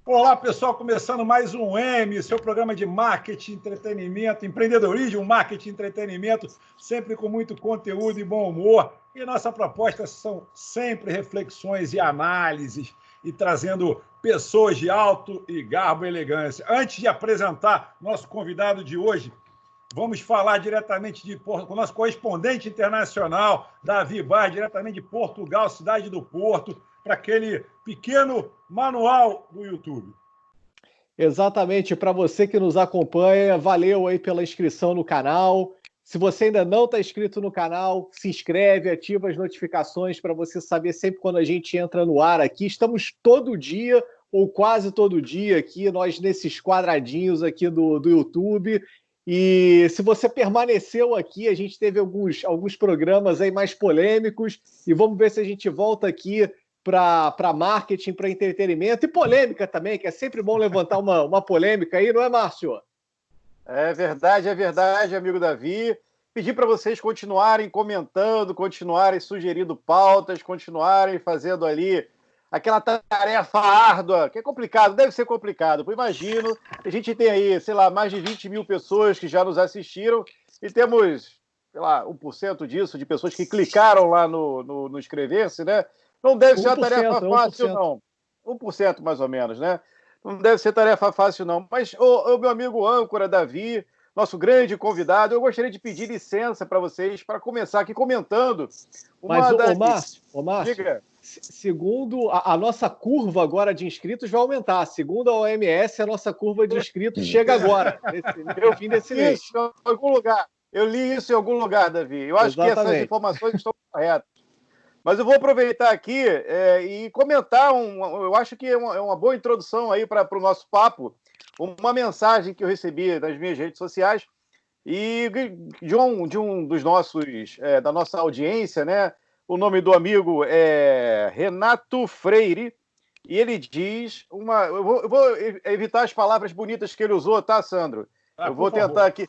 Olá, pessoal, começando mais um M, seu programa de marketing, entretenimento, empreendedorismo, marketing, entretenimento, sempre com muito conteúdo e bom humor. E nossa proposta são sempre reflexões e análises e trazendo pessoas de alto e garbo e elegância. Antes de apresentar nosso convidado de hoje, vamos falar diretamente com o nosso correspondente internacional, Davi Bar, diretamente de Portugal, cidade do Porto, para aquele pequeno manual do YouTube. Exatamente, para você que nos acompanha, valeu aí pela inscrição no canal. Se você ainda não está inscrito no canal, se inscreve, ativa as notificações para você saber sempre quando a gente entra no ar aqui. Estamos todo dia, ou quase todo dia aqui, nós nesses quadradinhos aqui do YouTube. E se você permaneceu aqui, a gente teve alguns programas aí mais polêmicos e vamos ver se a gente volta aqui para marketing, para entretenimento e polêmica também, que é sempre bom levantar uma polêmica aí, não é, Márcio? É verdade, amigo Davi. Pedir para vocês continuarem comentando, continuarem sugerindo pautas, continuarem fazendo ali aquela tarefa árdua, que é complicado, deve ser complicado. Eu imagino, a gente tem aí, sei lá, mais de 20 mil pessoas que já nos assistiram e temos, sei lá, 1% disso, de pessoas que clicaram lá no inscrever-se, né? Não deve ser uma tarefa fácil, não. 1% mais ou menos, né? Não deve ser tarefa fácil, não. Mas, o meu amigo âncora, Davi, nosso grande convidado, eu gostaria de pedir licença para vocês para começar aqui comentando uma das... Márcio, diga. Segundo a nossa curva agora de inscritos vai aumentar. Segundo a OMS, a nossa curva de inscritos chega agora, no fim desse mês. Isso, em algum lugar. Eu li isso em algum lugar, Davi. Eu acho que essas informações estão corretas. Mas eu vou aproveitar aqui e comentar, eu acho que é uma boa introdução aí para o nosso papo, uma mensagem que eu recebi nas minhas redes sociais e de um dos nossos, da nossa audiência, né? O nome do amigo é Renato Freire, e ele diz eu vou evitar as palavras bonitas que ele usou, tá, Sandro? Eu vou tentar aqui.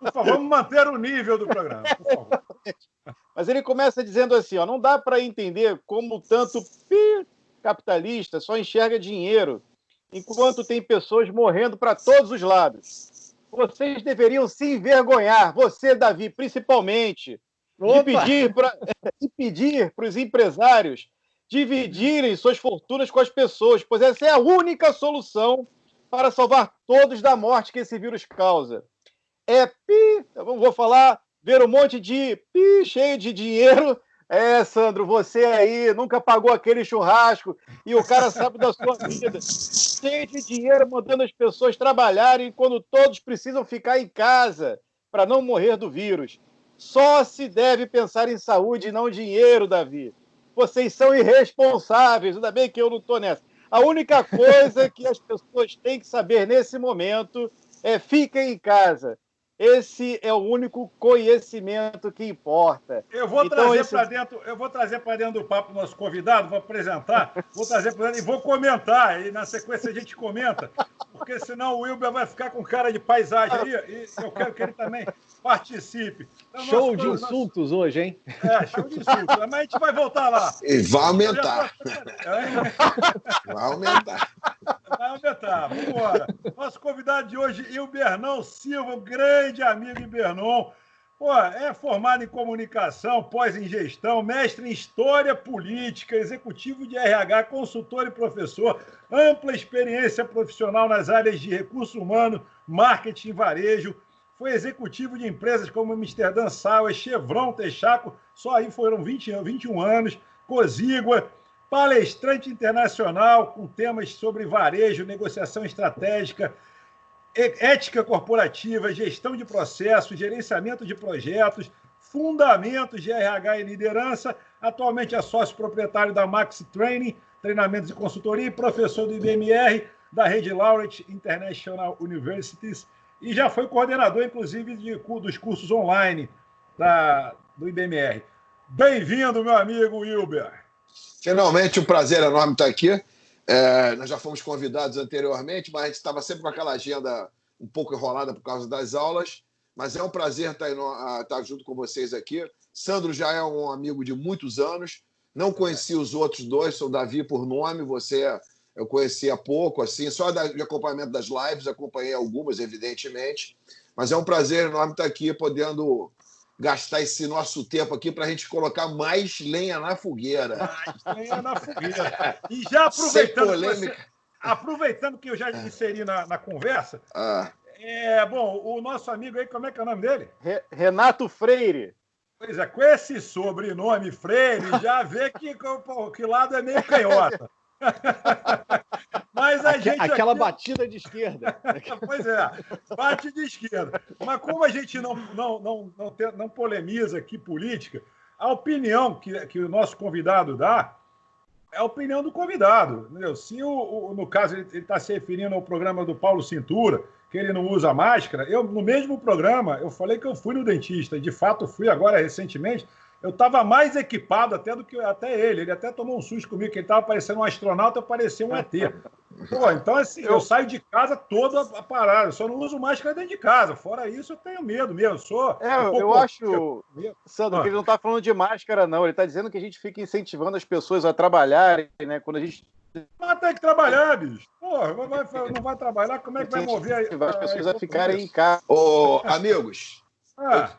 Por favor, vamos manter o nível do programa, por favor. Mas ele começa dizendo assim, ó, não dá para entender como tanto capitalista só enxerga dinheiro, enquanto tem pessoas morrendo para todos os lados. Vocês deveriam se envergonhar, você, Davi, principalmente, de pedir para os empresários dividirem suas fortunas com as pessoas, pois essa é a única solução para salvar todos da morte que esse vírus causa. Eu vou falar, ver um monte de cheio de dinheiro. Sandro, você aí nunca pagou aquele churrasco e o cara sabe da sua vida. Cheio de dinheiro, mandando as pessoas trabalharem quando todos precisam ficar em casa para não morrer do vírus. Só se deve pensar em saúde e não dinheiro, Davi. Vocês são irresponsáveis, ainda bem que eu não estou nessa. A única coisa que as pessoas têm que saber nesse momento é fiquem em casa. Esse é o único conhecimento que importa. Eu vou trazer para dentro do papo o nosso convidado, vou apresentar, vou trazer para dentro e vou comentar. E na sequência a gente comenta, porque senão o Wilber vai ficar com cara de paisagem aí, e eu quero que ele também participe. Então, show de insultos hoje, hein? Show de insultos. Mas a gente vai voltar lá. E vai aumentar. Vai aumentar. Vai aumentar, vamos embora. Nosso convidado de hoje, Ilbernão Silva, um grande amigo Ilbernon. É formado em comunicação, pós em gestão, mestre em história política, executivo de RH, consultor e professor, ampla experiência profissional nas áreas de recursos humanos, marketing e varejo. Foi executivo de empresas como Amsterdã Sour, Chevron, Texaco, só aí foram 21 anos, Cozigua, palestrante internacional com temas sobre varejo, negociação estratégica, ética corporativa, gestão de processos, gerenciamento de projetos, fundamentos de RH e liderança. Atualmente é sócio proprietário da Max Training, treinamentos e consultoria, e professor do IBMR, da rede Laureate International Universities, e já foi coordenador, inclusive, dos cursos online do IBMR. Bem-vindo, meu amigo Wilber. Finalmente, um prazer enorme estar aqui. Nós já fomos convidados anteriormente, mas a gente estava sempre com aquela agenda um pouco enrolada por causa das aulas. Mas é um prazer estar junto com vocês aqui. Sandro já é um amigo de muitos anos. Não conheci os outros dois, sou o Davi por nome, você eu conheci há pouco, assim, só de acompanhamento das lives, acompanhei algumas, evidentemente, mas é um prazer enorme estar aqui, podendo gastar esse nosso tempo aqui para a gente colocar mais lenha na fogueira. Mais lenha na fogueira. E já aproveitando que eu já inseri na conversa, bom, o nosso amigo aí, como é que é o nome dele? Renato Freire. Pois é, com esse sobrenome Freire, já vê que lado é meio canhota. Mas aquela batida de esquerda. Pois é, bate de esquerda. Mas como a gente não polemiza aqui política, a opinião que o nosso convidado dá é a opinião do convidado. Entendeu? Se, no caso, ele está se referindo ao programa do Paulo Cintura, que ele não usa máscara, no mesmo programa, eu falei que eu fui no dentista, e de fato fui agora recentemente. Eu estava mais equipado até do que até ele. Ele até tomou um susto comigo, que ele estava parecendo um astronauta, eu parecia um ET. Pô, então, assim, eu saio de casa toda a parada. Eu só não uso máscara dentro de casa. Fora isso, eu tenho medo mesmo. Eu acho, Sandro, que ele não está falando de máscara, não. Ele está dizendo que a gente fica incentivando as pessoas a trabalharem, né? Quando a gente... Mas tem que trabalhar, bicho. Porra, não vai trabalhar, como é que vai mover as pessoas a ficarem em casa? Ô, amigos...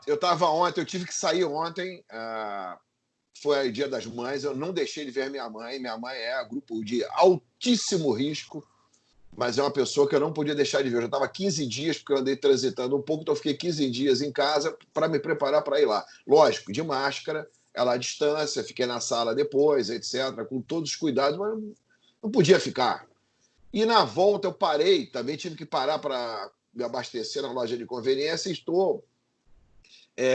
Eu estava ontem, eu tive que sair ontem, foi o Dia das Mães, eu não deixei de ver minha mãe é grupo de altíssimo risco, mas é uma pessoa que eu não podia deixar de ver. Eu já estava 15 dias, porque eu andei transitando um pouco, então eu fiquei 15 dias em casa para me preparar para ir lá. Lógico, de máscara, ela à distância, fiquei na sala depois, etc., com todos os cuidados, mas não podia ficar. E na volta eu parei, também tive que parar para me abastecer na loja de conveniência e estou...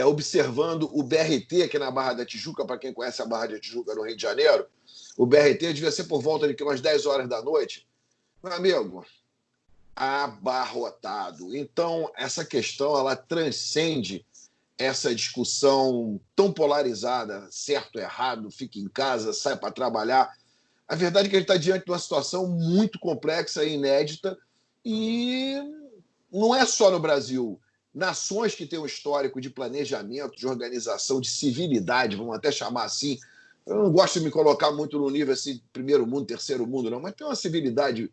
observando o BRT aqui na Barra da Tijuca, para quem conhece a Barra da Tijuca no Rio de Janeiro, o BRT devia ser por volta de umas 10 horas da noite. Meu amigo, abarrotado. Então, essa questão ela transcende essa discussão tão polarizada, certo, errado, fica em casa, sai para trabalhar. A verdade é que a gente está diante de uma situação muito complexa e inédita, e não é só no Brasil. Nações que têm um histórico de planejamento, de organização, de civilidade, vamos até chamar assim. Eu não gosto de me colocar muito no nível assim, primeiro mundo, terceiro mundo, não, mas tem uma civilidade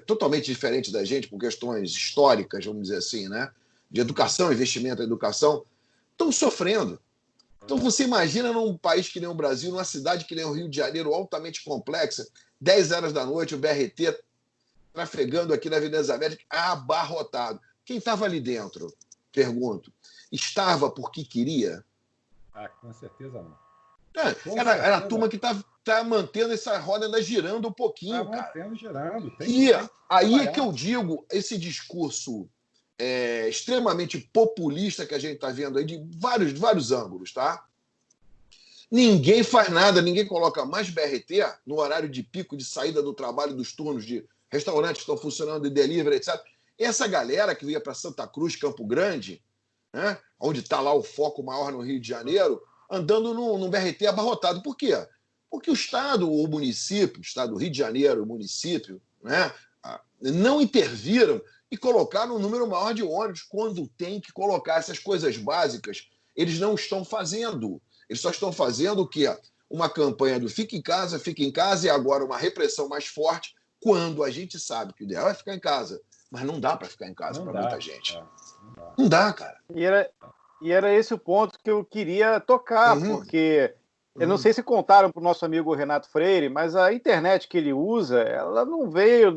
totalmente diferente da gente, por questões históricas, vamos dizer assim, né? De educação, investimento em educação, estão sofrendo. Então você imagina num país que nem o Brasil, numa cidade que nem o Rio de Janeiro, altamente complexa, 10 horas da noite, o BRT trafegando aqui na Avenida das Américas, abarrotado. Quem estava ali dentro? Pergunto. Estava porque queria? Com certeza não. Era a turma que está mantendo essa roda ainda girando um pouquinho. Está mantendo girando. E aí é que eu digo, esse discurso extremamente populista que a gente está vendo aí de vários ângulos, tá? Ninguém faz nada, ninguém coloca mais BRT no horário de pico de saída do trabalho, dos turnos de restaurantes que estão funcionando de delivery, etc. Essa galera que ia para Santa Cruz, Campo Grande, né, onde está lá o foco maior no Rio de Janeiro, andando num BRT abarrotado. Por quê? Porque o Estado, o município, o Estado do Rio de Janeiro, o município, né, não interviram e colocaram um número maior de ônibus quando tem que colocar essas coisas básicas. Eles não estão fazendo. Eles só estão fazendo o quê? Uma campanha do fica em casa e agora uma repressão mais forte, quando a gente sabe que o ideal é ficar em casa. Mas não dá para ficar em casa para muita gente. Não dá, cara. E era esse o ponto que eu queria tocar, porque eu não sei se contaram para o nosso amigo Renato Freire, mas a internet que ele usa, ela não veio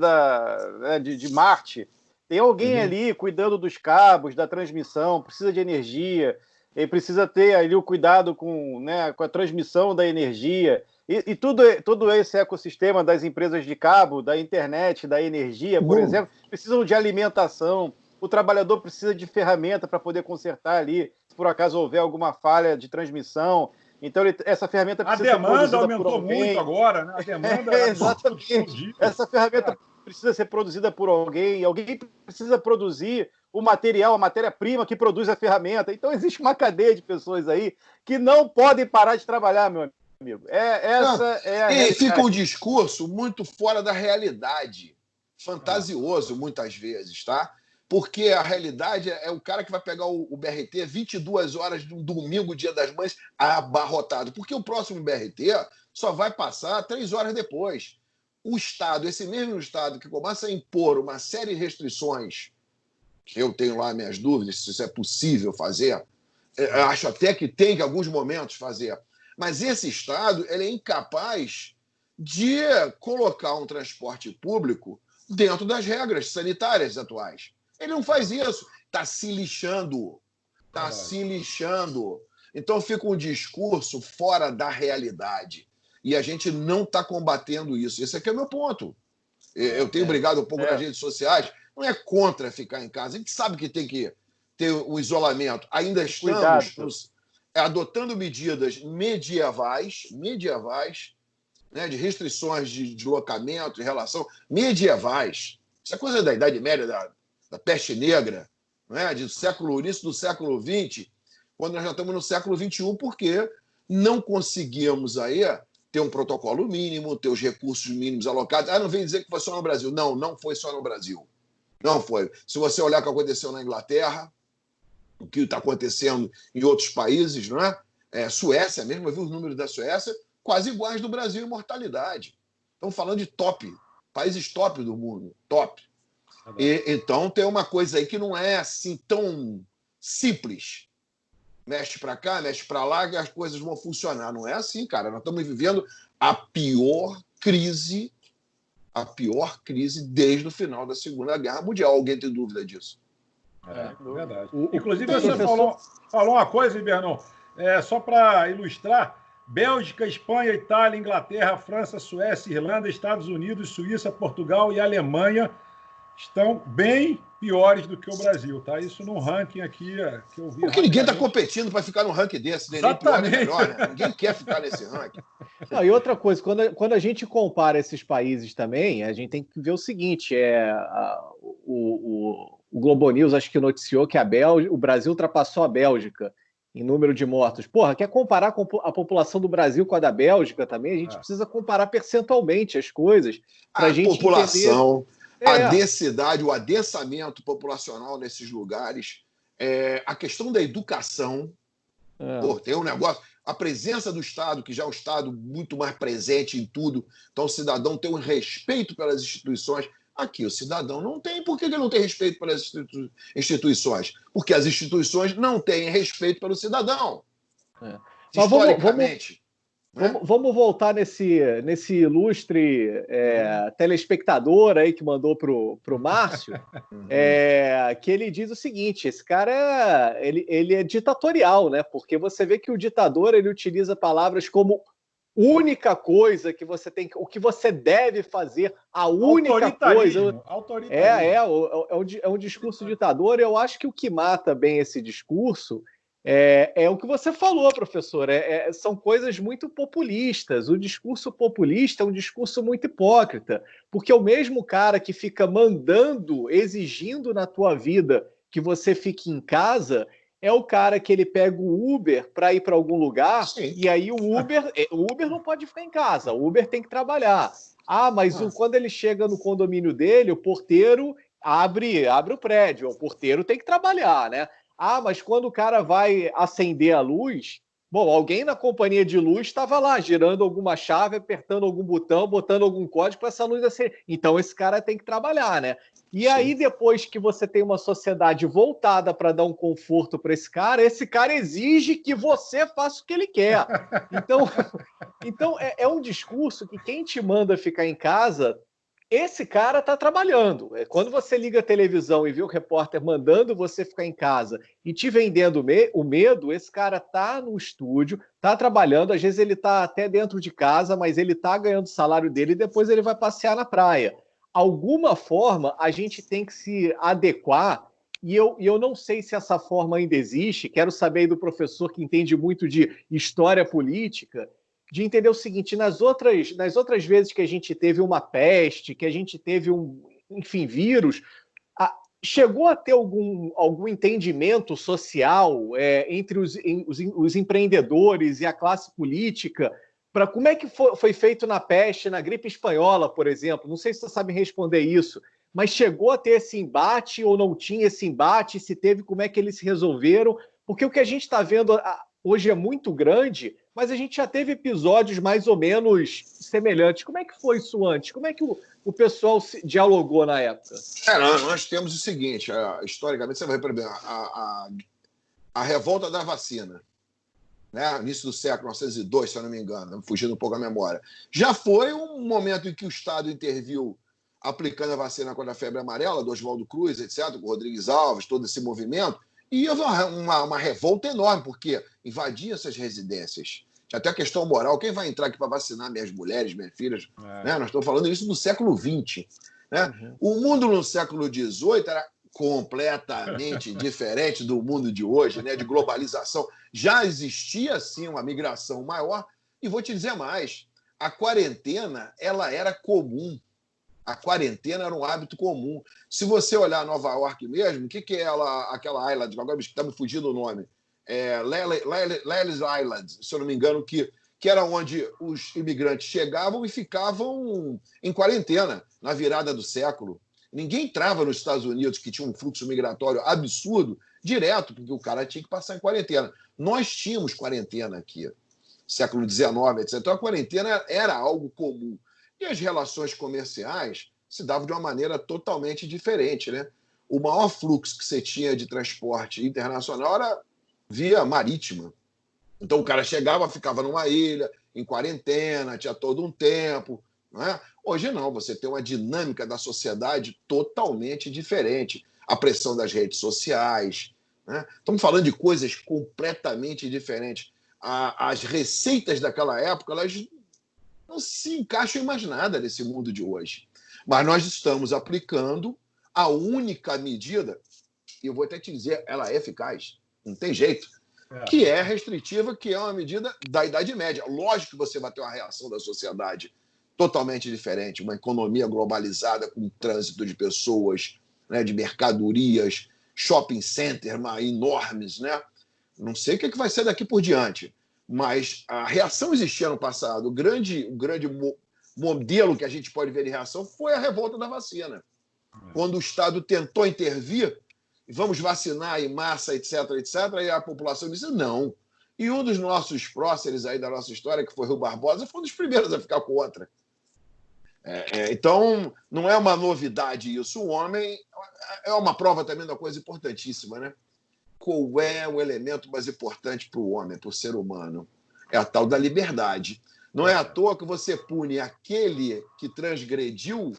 de Marte. Tem alguém ali cuidando dos cabos, da transmissão, precisa de energia, ele precisa ter ali o cuidado com a transmissão da energia. E todo esse ecossistema das empresas de cabo, da internet, da energia, por exemplo, precisam de alimentação. O trabalhador precisa de ferramenta para poder consertar ali, se por acaso houver alguma falha de transmissão. Então, essa ferramenta precisa ser produzida por alguém. A demanda aumentou muito agora, né? A demanda... Exatamente. Essa ferramenta precisa ser produzida por alguém. Alguém precisa produzir o material, a matéria-prima que produz a ferramenta. Então, existe uma cadeia de pessoas aí que não podem parar de trabalhar, meu amigo. E fica um discurso muito fora da realidade, fantasioso muitas vezes, tá? Porque a realidade é o cara que vai pegar o BRT 22 horas de um domingo, Dia das Mães, abarrotado. Porque o próximo BRT só vai passar 3 horas depois. o Estado, esse mesmo Estado que começa a impor uma série de restrições, que eu tenho lá minhas dúvidas se isso é possível fazer, eu acho até que tem que, em alguns momentos, fazer, mas esse Estado ele é incapaz de colocar um transporte público dentro das regras sanitárias atuais. Ele não faz isso. Está se lixando. Está se lixando. Então fica um discurso fora da realidade. E a gente não está combatendo isso. Esse aqui é o meu ponto. Eu tenho brigado um pouco nas redes sociais. Não é contra ficar em casa. A gente sabe que tem que ter o isolamento. Ainda estamos adotando medidas medievais, né, de restrições de deslocamento em relação medievais. Isso é coisa da Idade Média, da peste negra, né, início do século XX, quando nós já estamos no século XXI, porque não conseguimos aí ter um protocolo mínimo, ter os recursos mínimos alocados. Não vem dizer que foi só no Brasil. Não, não foi só no Brasil. Não foi. Se você olhar o que aconteceu na Inglaterra, o que está acontecendo em outros países, não é? Suécia mesmo, eu vi os números da Suécia, quase iguais do Brasil em mortalidade. Estamos falando de top, países top do mundo, top. Então tem uma coisa aí que não é assim tão simples. Mexe para cá, mexe para lá e as coisas vão funcionar. Não é assim, cara. Nós estamos vivendo a pior crise desde o final da Segunda Guerra Mundial. Alguém tem dúvida disso? Verdade. Inclusive, você falou uma coisa, Ibernão, só para ilustrar: Bélgica, Espanha, Itália, Inglaterra, França, Suécia, Irlanda, Estados Unidos, Suíça, Portugal e Alemanha estão bem piores do que o Brasil, tá? Isso num ranking aqui que eu vi. Porque ninguém está competindo para ficar num ranking desse, né? Exatamente. Nem pior, nem melhor, né? Ninguém quer ficar nesse ranking. Não, e outra coisa, quando a gente compara esses países também, a gente tem que ver o seguinte: o Globo News acho que noticiou que o Brasil ultrapassou a Bélgica em número de mortos. Porra, quer comparar a população do Brasil com a da Bélgica também? A gente precisa comparar percentualmente as coisas para a gente população, entender. a densidade, o adensamento populacional nesses lugares, a questão da educação. Tem um negócio, a presença do Estado, que já é um Estado muito mais presente em tudo, então o cidadão tem um respeito pelas instituições. Aqui o cidadão não tem. Por que ele não tem respeito pelas instituições? Porque as instituições não têm respeito pelo cidadão. Historicamente. Vamos voltar nesse ilustre telespectador aí que mandou pro Márcio, que ele diz o seguinte: esse cara ele é ditatorial, né? Porque você vê que o ditador ele utiliza palavras como única coisa que você tem, o que você deve fazer, a única coisa. É um discurso ditador. Eu acho que o que mata bem esse discurso é o que você falou, professor. São coisas muito populistas. O discurso populista é um discurso muito hipócrita, porque o mesmo cara que fica mandando, exigindo na tua vida que você fique em casa, é o cara que ele pega o Uber para ir para algum lugar. Sim. E aí o Uber não pode ficar em casa, o Uber tem que trabalhar. Mas quando ele chega no condomínio dele, o porteiro abre o prédio, o porteiro tem que trabalhar, né? Mas quando o cara vai acender a luz, alguém na companhia de luz estava lá, girando alguma chave, apertando algum botão, botando algum código para essa luz acender. Então esse cara tem que trabalhar, né? E aí, depois que você tem uma sociedade voltada para dar um conforto para esse cara exige que você faça o que ele quer. Então é um discurso que quem te manda ficar em casa, esse cara está trabalhando. Quando você liga a televisão e vê o repórter mandando você ficar em casa e te vendendo o medo, esse cara está no estúdio, está trabalhando, às vezes ele está até dentro de casa, mas ele está ganhando o salário dele e depois ele vai passear na praia. Alguma forma, a gente tem que se adequar, e eu não sei se essa forma ainda existe. Quero saber aí do professor que entende muito de história política, de entender o seguinte: nas outras vezes que a gente teve uma peste, que a gente teve vírus, chegou a ter algum entendimento social entre os empreendedores e a classe política, para como é que foi feito na peste, na gripe espanhola, por exemplo? Não sei se você sabe responder isso, mas chegou a ter esse embate ou não tinha esse embate? Se teve, como é que eles se resolveram? Porque o que a gente está vendo hoje é muito grande, mas a gente já teve episódios mais ou menos semelhantes. Como é que foi isso antes? Como é que o pessoal dialogou na época? Nós temos o seguinte, historicamente, você vai perceber, a revolta da vacina, né? Início do século 1902, se eu não me engano, fugindo um pouco a memória, já foi um momento em que o Estado interviu aplicando a vacina contra a febre amarela, do Oswaldo Cruz, etc., com o Rodrigues Alves, todo esse movimento, e houve uma revolta enorme, porque invadiam essas residências. Tinha até a questão moral, quem vai entrar aqui para vacinar minhas mulheres, minhas filhas? Né? Nós estamos falando isso no século XX. Né? Uhum. O mundo no século XVIII era completamente diferente do mundo de hoje, né? De globalização. Já existia, sim, uma migração maior, e vou te dizer mais, a quarentena ela era comum. A quarentena era um hábito comum. Se você olhar Nova York mesmo, o que é aquela island, agora está me fugindo o nome, Lee's Island, se eu não me engano, que era onde os imigrantes chegavam e ficavam em quarentena na virada do século. Ninguém entrava nos Estados Unidos, que tinha um fluxo migratório absurdo, direto, porque o cara tinha que passar em quarentena. Nós tínhamos quarentena aqui, século XIX, etc. Então a quarentena era algo comum. E as relações comerciais se davam de uma maneira totalmente diferente, né? O maior fluxo que você tinha de transporte internacional era via marítima. Então o cara chegava, ficava numa ilha, em quarentena, tinha todo um tempo. Não é? Hoje não, você tem uma dinâmica da sociedade totalmente diferente. A pressão das redes sociais. Né? Estamos falando de coisas completamente diferentes. As receitas daquela época, elas não se encaixam em mais nada nesse mundo de hoje. Mas nós estamos aplicando a única medida, e eu vou até te dizer, ela é eficaz, não tem jeito, que é restritiva, que é uma medida da Idade Média. Lógico que você vai ter uma reação da sociedade totalmente diferente, uma economia globalizada com trânsito de pessoas, né, de mercadorias, shopping centers enormes, né? Não sei o que vai ser daqui por diante, mas a reação existia no passado. O grande modelo que a gente pode ver de reação foi a revolta da vacina. Quando o Estado tentou intervir, vamos vacinar em massa, etc., e a população disse não. E um dos nossos próceres aí da nossa história, que foi Rui Barbosa, foi um dos primeiros a ficar contra. Então, não é uma novidade isso. O homem é uma prova também de uma coisa importantíssima, né? Qual é o elemento mais importante para o homem, para o ser humano? É a tal da liberdade. Não é à toa que você pune aquele que transgrediu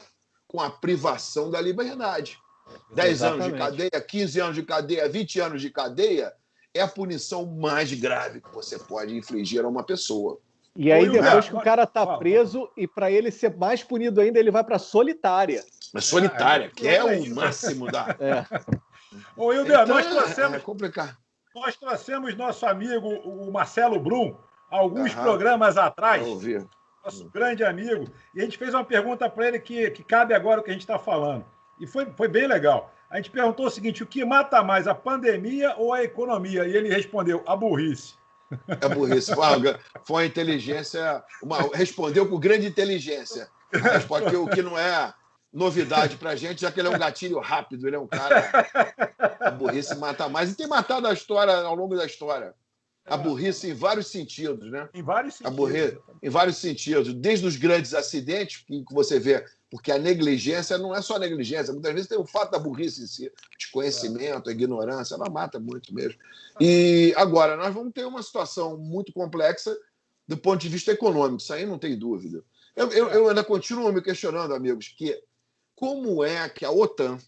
com a privação da liberdade. 10 anos de cadeia, 15 anos de cadeia, 20 anos de cadeia é a punição mais grave que você pode infligir a uma pessoa. E aí, depois que o cara está preso, e para ele ser mais punido ainda, ele vai para solitária. Mas solitária, que é o máximo da... Ô, Wilber, então, é complicado. Nós trouxemos nosso amigo, o Marcelo Brum, alguns programas atrás, nosso grande amigo, e a gente fez uma pergunta para ele que cabe agora o que a gente está falando. E foi bem legal. A gente perguntou o seguinte: o que mata mais, a pandemia ou a economia? E ele respondeu: a burrice. A burrice. Foi uma inteligência, respondeu com grande inteligência. Porque o que não é novidade pra gente, já que ele é um gatilho rápido, ele é um cara... A burrice mata mais. E tem matado a história ao longo da história. A burrice em vários sentidos, né? Em vários sentidos. A burrice, em vários sentidos. Desde os grandes acidentes, que você vê, porque a negligência não é só negligência, muitas vezes tem o fato da burrice em si, desconhecimento, a ignorância, ela mata muito mesmo. E agora, nós vamos ter uma situação muito complexa do ponto de vista econômico, isso aí não tem dúvida. Eu ainda continuo me questionando, amigos, que como é que a OTAN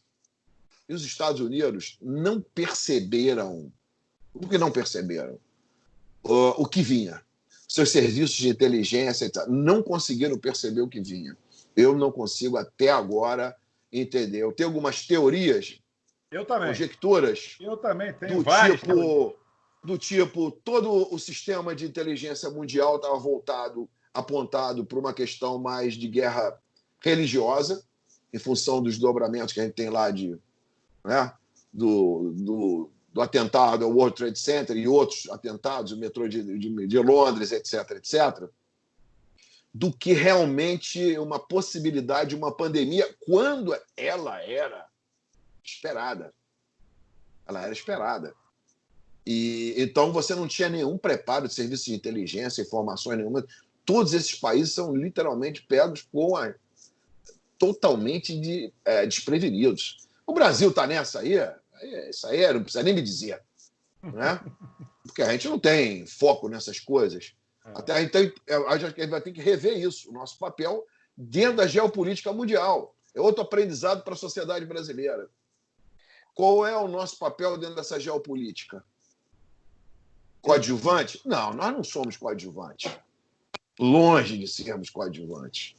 e os Estados Unidos não perceberam, o que não perceberam? O que vinha. Seus serviços de inteligência não conseguiram perceber o que vinha. Eu não consigo até agora entender. Eu tenho algumas teorias, conjecturas. Eu também tenho várias. Do tipo, todo o sistema de inteligência mundial estava apontado para uma questão mais de guerra religiosa, em função dos desdobramentos que a gente tem lá do atentado ao World Trade Center e outros atentados, o metrô de Londres, etc., etc., do que realmente uma possibilidade de uma pandemia quando ela era esperada. Ela era esperada. E então você não tinha nenhum preparo de serviço de inteligência, informações nenhuma. Todos esses países são literalmente pegos totalmente desprevenidos. O Brasil está nessa aí, isso aí não precisa nem me dizer, né? Porque a gente não tem foco nessas coisas. Até então, a gente vai ter que rever isso, o nosso papel dentro da geopolítica mundial. É outro aprendizado para a sociedade brasileira. Qual é o nosso papel dentro dessa geopolítica? Coadjuvante? Não, nós não somos coadjuvantes. Longe de sermos coadjuvantes.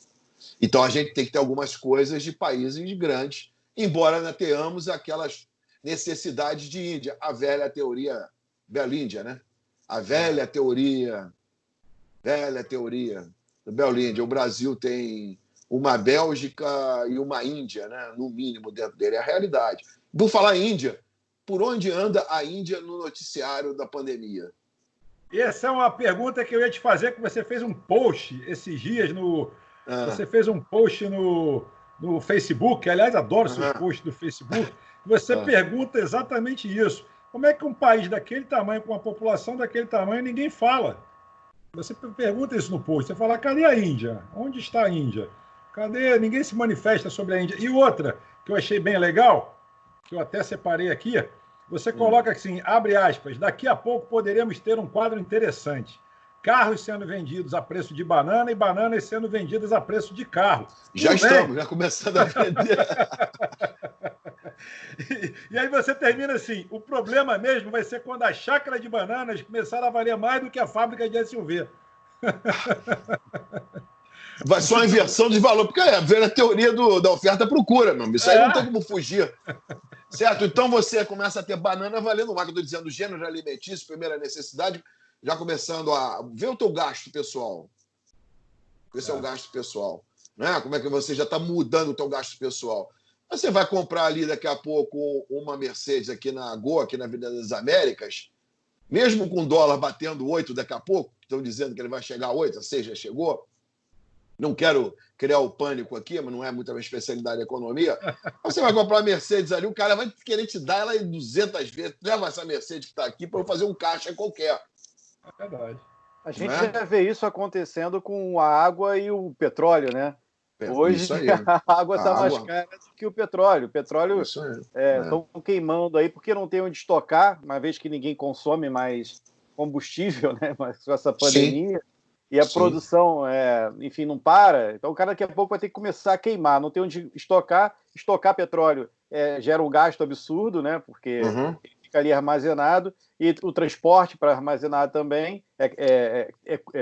Então, a gente tem que ter algumas coisas de países grandes, embora ainda tenhamos aquelas necessidades de Índia. A velha teoria Belíndia, né? A velha teoria do Belíndia. O Brasil tem uma Bélgica e uma Índia, né? No mínimo, dentro dele. É a realidade. Por falar em Índia, por onde anda a Índia no noticiário da pandemia? Essa é uma pergunta que eu ia te fazer, que você fez um post esses dias no... Você fez um post no Facebook, aliás, adoro seus posts do Facebook, você pergunta exatamente isso. Como é que um país daquele tamanho, com uma população daquele tamanho, ninguém fala? Você pergunta isso no post, você fala, cadê a Índia? Onde está a Índia? Cadê? Ninguém se manifesta sobre a Índia. E outra, que eu achei bem legal, que eu até separei aqui, você coloca assim, abre aspas, daqui a pouco poderemos ter um quadro interessante. Carros sendo vendidos a preço de banana e bananas sendo vendidas a preço de carro. Já estamos, já começando a vender. E aí você termina assim, o problema mesmo vai ser quando a chácara de bananas começar a valer mais do que a fábrica de SUV. Vai ser uma inversão de valor, porque é a teoria da oferta-procura, meu. Isso aí não tem como fugir. Certo? Então você começa a ter banana valendo mais, que eu estou dizendo, gênero alimentício, primeira necessidade, já começando a ver o teu gasto pessoal. Esse é o gasto pessoal. Né? Como é que você já está mudando o teu gasto pessoal? Você vai comprar ali daqui a pouco uma Mercedes aqui na Goa, aqui na Avenida das Américas, mesmo com o dólar batendo 8 daqui a pouco, estão dizendo que ele vai chegar a 8, a 6 já chegou. Não quero criar o pânico aqui, mas não é muita minha especialidade de economia. Você vai comprar uma Mercedes ali, o cara vai querer te dar ela em 200 vezes. Leva essa Mercedes que está aqui para eu fazer um caixa qualquer. É verdade. A gente já vê isso acontecendo com a água e o petróleo, né? Hoje a água está mais cara do que o petróleo. O petróleo estão queimando aí porque não tem onde estocar, uma vez que ninguém consome mais combustível, né? Mas com essa pandemia. Sim. E a produção, enfim, não para. Então o cara daqui a pouco vai ter que começar a queimar. Não tem onde estocar. Estocar petróleo gera um gasto absurdo, né? Porque fica ali armazenado. E o transporte para armazenar também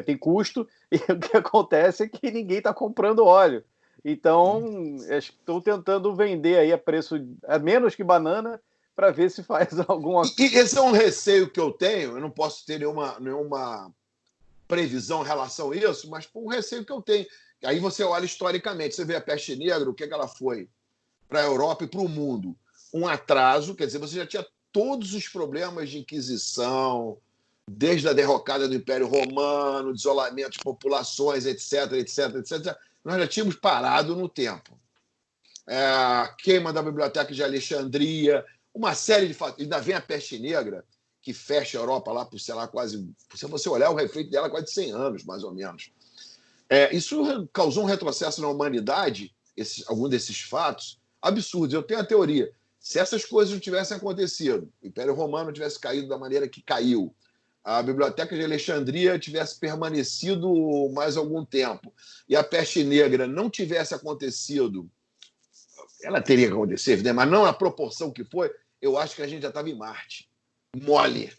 tem custo. E o que acontece é que ninguém está comprando óleo. Então, estão tentando vender aí a menos que banana para ver se faz alguma coisa. E esse é um receio que eu tenho. Eu não posso ter nenhuma previsão em relação a isso, mas por um receio que eu tenho. Aí você olha historicamente, você vê a peste negra, o que ela foi para a Europa e para o mundo? Um atraso, quer dizer, você já tinha todos os problemas de Inquisição, desde a derrocada do Império Romano, de isolamento de populações, etc. Nós já tínhamos parado no tempo. A queima da Biblioteca de Alexandria, uma série de fatores. Ainda vem a peste negra, que fecha a Europa lá por, sei lá, quase... Se você olhar o refeito dela, quase 100 anos, mais ou menos. Isso causou um retrocesso na humanidade, algum desses fatos, absurdos. Eu tenho a teoria. Se essas coisas não tivessem acontecido, o Império Romano tivesse caído da maneira que caiu, a Biblioteca de Alexandria tivesse permanecido mais algum tempo, e a peste negra não tivesse acontecido, ela teria que acontecer, mas não na proporção que foi, eu acho que a gente já estava em Marte. Mole.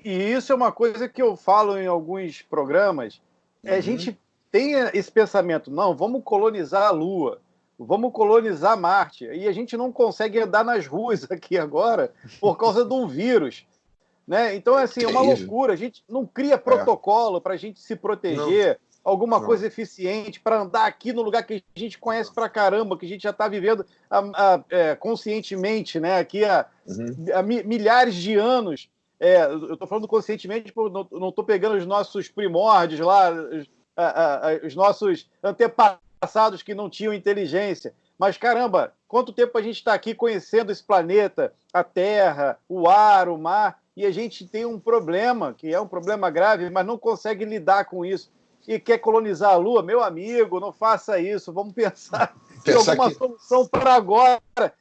E isso é uma coisa que eu falo em alguns programas. A gente tem esse pensamento, não, vamos colonizar a Lua, vamos colonizar Marte. E a gente não consegue andar nas ruas aqui agora por causa de um vírus. Né? Então, assim, é uma loucura. A gente não cria protocolo para a gente se proteger, alguma coisa eficiente para andar aqui no lugar que a gente conhece pra caramba, que a gente já está vivendo conscientemente, né? Aqui há milhares de anos. Eu estou falando conscientemente, não estou pegando os nossos primórdios lá, os nossos antepassados que não tinham inteligência. Mas, caramba, quanto tempo a gente está aqui conhecendo esse planeta, a terra, o ar, o mar, e a gente tem um problema, que é um problema grave, mas não consegue lidar com isso. E quer colonizar a Lua? Meu amigo, não faça isso, vamos pensar em alguma solução para agora.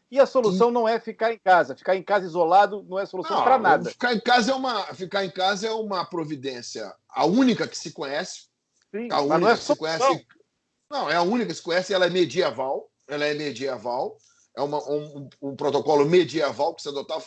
E a solução não é ficar em casa. Ficar em casa isolado não é solução para nada. Ficar em casa é uma providência, a única que se conhece. Sim, a mas única não é que se conhece. Não, é a única que se conhece, ela é medieval. É um protocolo medieval que se adotar,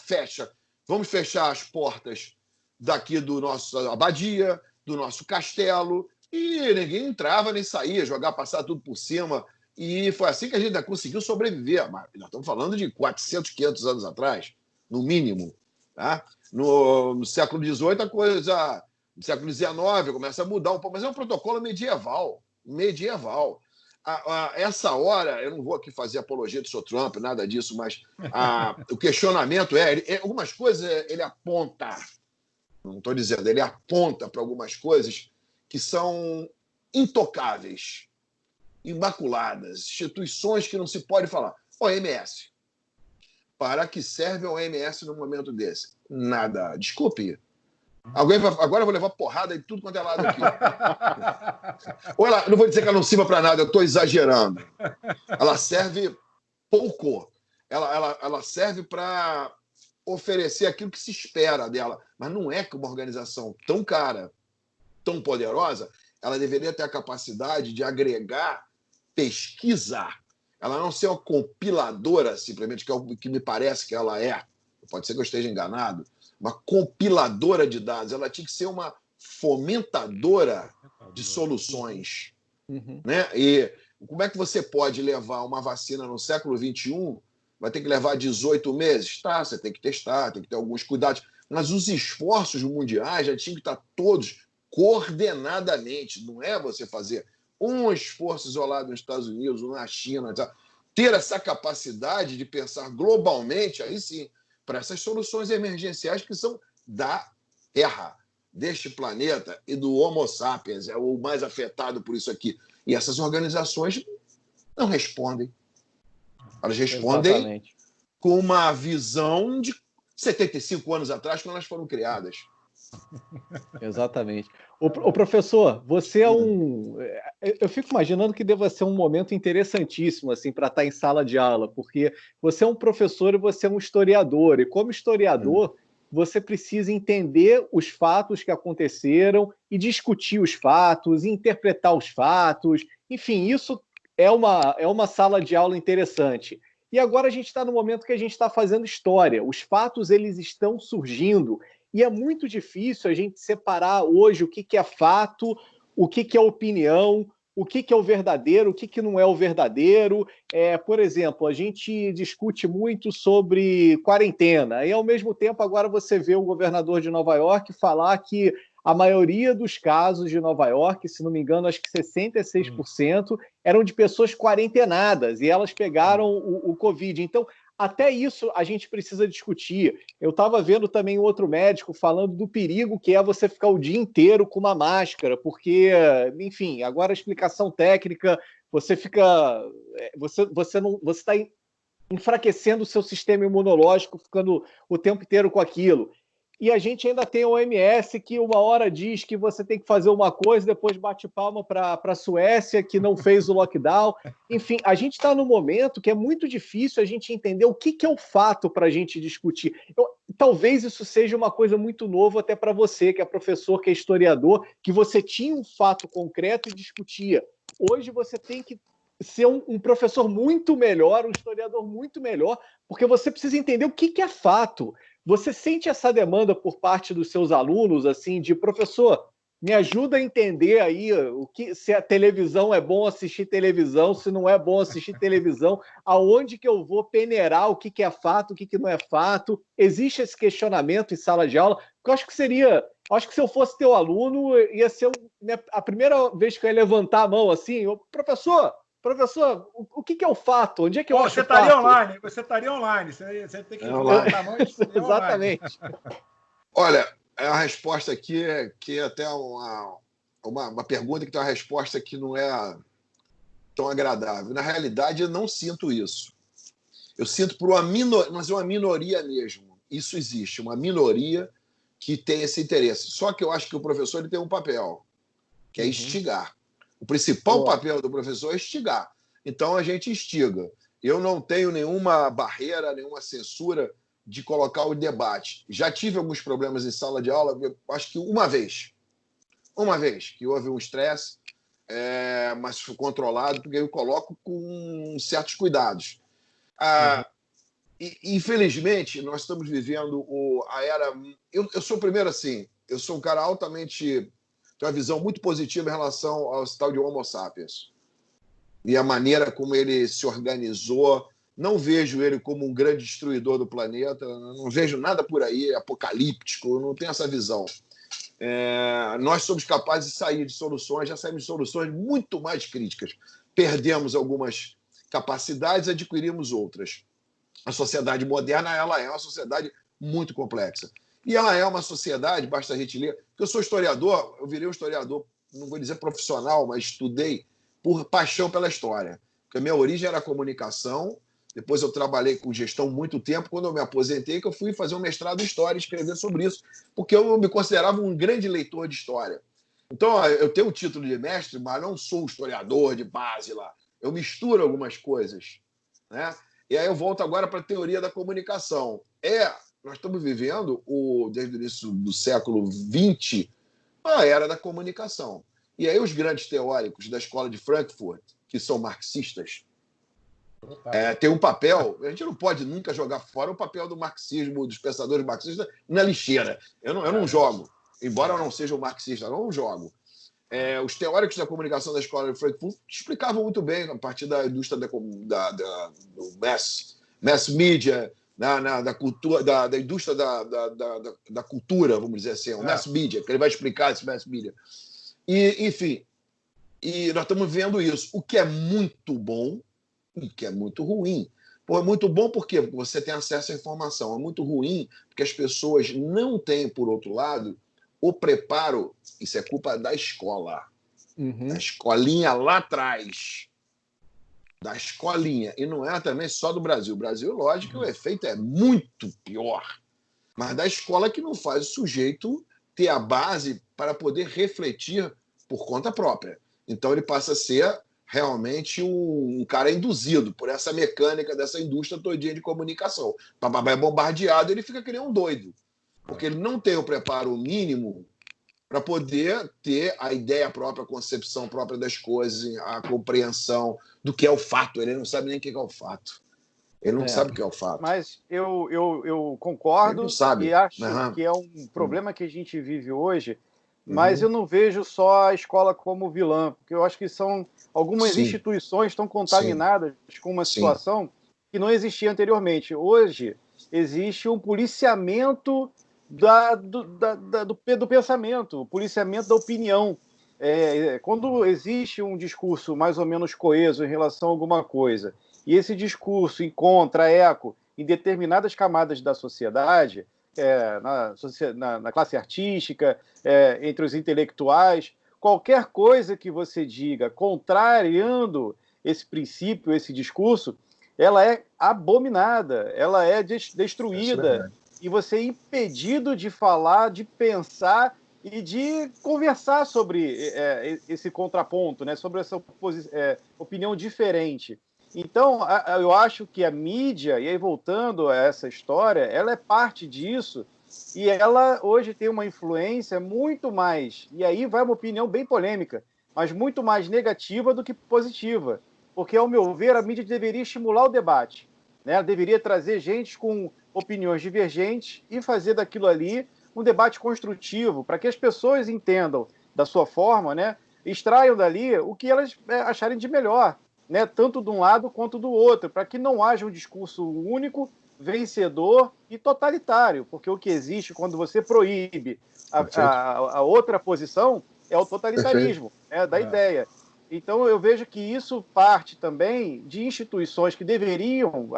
Vamos fechar as portas daqui do nosso abadia, do nosso castelo, e ninguém entrava nem saía, passar tudo por cima. E foi assim que a gente ainda conseguiu sobreviver. Mas nós estamos falando de 400, 500 anos atrás, no mínimo. Tá? No século XVIII, a coisa... No século XIX começa a mudar um pouco, mas é um protocolo medieval. Essa hora, eu não vou aqui fazer apologia do Sr. Trump, nada disso, mas o questionamento algumas coisas ele aponta, não estou dizendo, ele aponta para algumas coisas que são intocáveis, imaculadas, instituições que não se pode falar. OMS. Para que serve a OMS num momento desse? Nada. Desculpe. Agora eu vou levar porrada em tudo quanto é lado aqui. Ou não vou dizer que ela não sirva para nada, eu estou exagerando. Ela serve pouco. Ela serve para oferecer aquilo que se espera dela. Mas não é que uma organização tão cara, tão poderosa, ela deveria ter a capacidade de agregar, pesquisar. Ela não ser uma compiladora, simplesmente, que é o que me parece que ela é. Pode ser que eu esteja enganado. Uma compiladora de dados. Ela tinha que ser uma fomentadora de soluções. Né? E como é que você pode levar uma vacina no século XXI? Vai ter que levar 18 meses? Tá, você tem que testar, tem que ter alguns cuidados. Mas os esforços mundiais já tinham que estar todos coordenadamente. Não é você fazer um esforço isolado nos Estados Unidos ou na China. Ter essa capacidade de pensar globalmente, aí sim, para essas soluções emergenciais que são da Terra, deste planeta e do Homo sapiens, é o mais afetado por isso aqui. E essas organizações não respondem. Elas respondem Exatamente. Com uma visão de 75 anos atrás, quando elas foram criadas. Exatamente. O professor, você é um... Eu fico imaginando que deva ser um momento interessantíssimo assim, para estar em sala de aula, porque você é um professor e você é um historiador, e como historiador, você precisa entender os fatos que aconteceram e discutir os fatos, e interpretar os fatos. Enfim, isso é uma sala de aula interessante. E agora a gente está no momento que a gente está fazendo história. Os fatos eles estão surgindo. E é muito difícil a gente separar hoje o que é fato, o que é opinião, o que é o verdadeiro, o que não é o verdadeiro. Por exemplo, a gente discute muito sobre quarentena, e ao mesmo tempo agora você vê o governador de Nova York falar que a maioria dos casos de Nova York, se não me engano, acho que 66%, eram de pessoas quarentenadas, e elas pegaram o Covid. Então, até isso a gente precisa discutir. Eu estava vendo também outro médico falando do perigo que é você ficar o dia inteiro com uma máscara, porque, enfim, agora a explicação técnica, você fica... Você está enfraquecendo o seu sistema imunológico, ficando o tempo inteiro com aquilo. E a gente ainda tem a OMS que uma hora diz que você tem que fazer uma coisa, depois bate palma para a Suécia, que não fez o lockdown. Enfim, a gente está num momento que é muito difícil a gente entender o que é o fato para a gente discutir. Talvez isso seja uma coisa muito nova até para você, que é professor, que é historiador, que você tinha um fato concreto e discutia. Hoje você tem que ser um professor muito melhor, um historiador muito melhor, porque você precisa entender o que é fato. Você sente essa demanda por parte dos seus alunos, assim, de professor, me ajuda a entender aí se a televisão é bom assistir televisão, se não é bom assistir televisão, aonde que eu vou peneirar o que é fato, o que não é fato. Existe esse questionamento em sala de aula? Porque eu acho que se eu fosse teu aluno, ia ser a primeira vez que eu ia levantar a mão assim, professor, o que é o fato? Onde é que eu acho o fato? Você estaria online. Você tem que levantar a mão e Exatamente. Olha, a resposta aqui que é até uma pergunta que tem uma resposta que não é tão agradável. Na realidade, eu não sinto isso. Eu sinto por uma minoria, mas é uma minoria mesmo. Isso existe, uma minoria que tem esse interesse. Só que eu acho que o professor ele tem um papel, que é instigar. O principal papel do professor é instigar. Então a gente instiga. Eu não tenho nenhuma barreira, nenhuma censura de colocar o debate. Já tive alguns problemas em sala de aula, acho que uma vez que houve um estresse, mas foi controlado, porque eu coloco com certos cuidados. Infelizmente, nós estamos vivendo a era... Eu sou o primeiro assim, eu sou um cara altamente... Tenho uma visão muito positiva em relação ao tal de Homo sapiens. E a maneira como ele se organizou. Não vejo ele como um grande destruidor do planeta, não vejo nada por aí apocalíptico, não tenho essa visão. Nós somos capazes de sair de soluções, já saímos de soluções muito mais críticas. Perdemos algumas capacidades, adquirimos outras. A sociedade moderna ela é uma sociedade muito complexa. E ela é uma sociedade, basta a gente ler, porque eu sou historiador, eu virei um historiador, não vou dizer profissional, mas estudei por paixão pela história. Porque a minha origem era a comunicação, depois eu trabalhei com gestão muito tempo, quando eu me aposentei, que eu fui fazer um mestrado em História e escrever sobre isso, porque eu me considerava um grande leitor de história. Então, eu tenho o título de mestre, mas não sou historiador de base lá. Eu misturo algumas coisas, né? E aí eu volto agora para a teoria da comunicação. Nós estamos vivendo, desde o início do século XX, a era da comunicação. E aí os grandes teóricos da escola de Frankfurt, que são marxistas, tem um papel, a gente não pode nunca jogar fora o papel do marxismo, dos pensadores marxistas, na lixeira. Eu não jogo, embora eu não seja um marxista, eu não jogo. Os teóricos da comunicação da escola de Frankfurt explicavam muito bem, a partir da indústria do mass media, da cultura, da indústria da cultura, vamos dizer assim, o mass media, que ele vai explicar esse mass media. E, enfim, nós estamos vendo isso, o que é muito bom e que é muito ruim. É muito bom porque você tem acesso à informação. É muito ruim porque as pessoas não têm, por outro lado, o preparo. Isso é culpa da escola. Da escolinha lá atrás. Da escolinha. E não é também só do Brasil. O Brasil, lógico, que o efeito é muito pior. Mas da escola que não faz o sujeito ter a base para poder refletir por conta própria. Então ele passa a ser realmente um cara induzido por essa mecânica dessa indústria todinha de comunicação. É bombardeado, ele fica que nem um doido, porque ele não tem o preparo mínimo para poder ter a ideia própria, a concepção própria das coisas, a compreensão do que é o fato. Ele não sabe nem o que é o fato. Ele não sabe o que é o fato. Mas eu concordo e acho que é um problema que a gente vive hoje, mas eu não vejo só a escola como vilã, porque eu acho que algumas instituições estão contaminadas com uma situação que não existia anteriormente. Hoje existe um policiamento do pensamento, o policiamento da opinião. Quando existe um discurso mais ou menos coeso em relação a alguma coisa, e esse discurso encontra eco em determinadas camadas da sociedade, na classe artística, entre os intelectuais, qualquer coisa que você diga contrariando esse princípio, esse discurso, ela é abominada, ela é destruída, e você é impedido de falar, de pensar e de conversar sobre esse contraponto, né, sobre essa opinião diferente. Então, eu acho que a mídia, e aí voltando a essa história, ela é parte disso, e ela hoje tem uma influência muito mais, e aí vai uma opinião bem polêmica, mas muito mais negativa do que positiva. Porque, ao meu ver, a mídia deveria estimular o debate, né? Ela deveria trazer gente com opiniões divergentes e fazer daquilo ali um debate construtivo, para que as pessoas entendam da sua forma, né? Extraiam dali o que elas acharem de melhor, né, tanto de um lado quanto do outro, para que não haja um discurso único, vencedor e totalitário, porque o que existe quando você proíbe a outra posição é o totalitarismo, da ideia. Então, eu vejo que isso parte também de instituições que deveriam,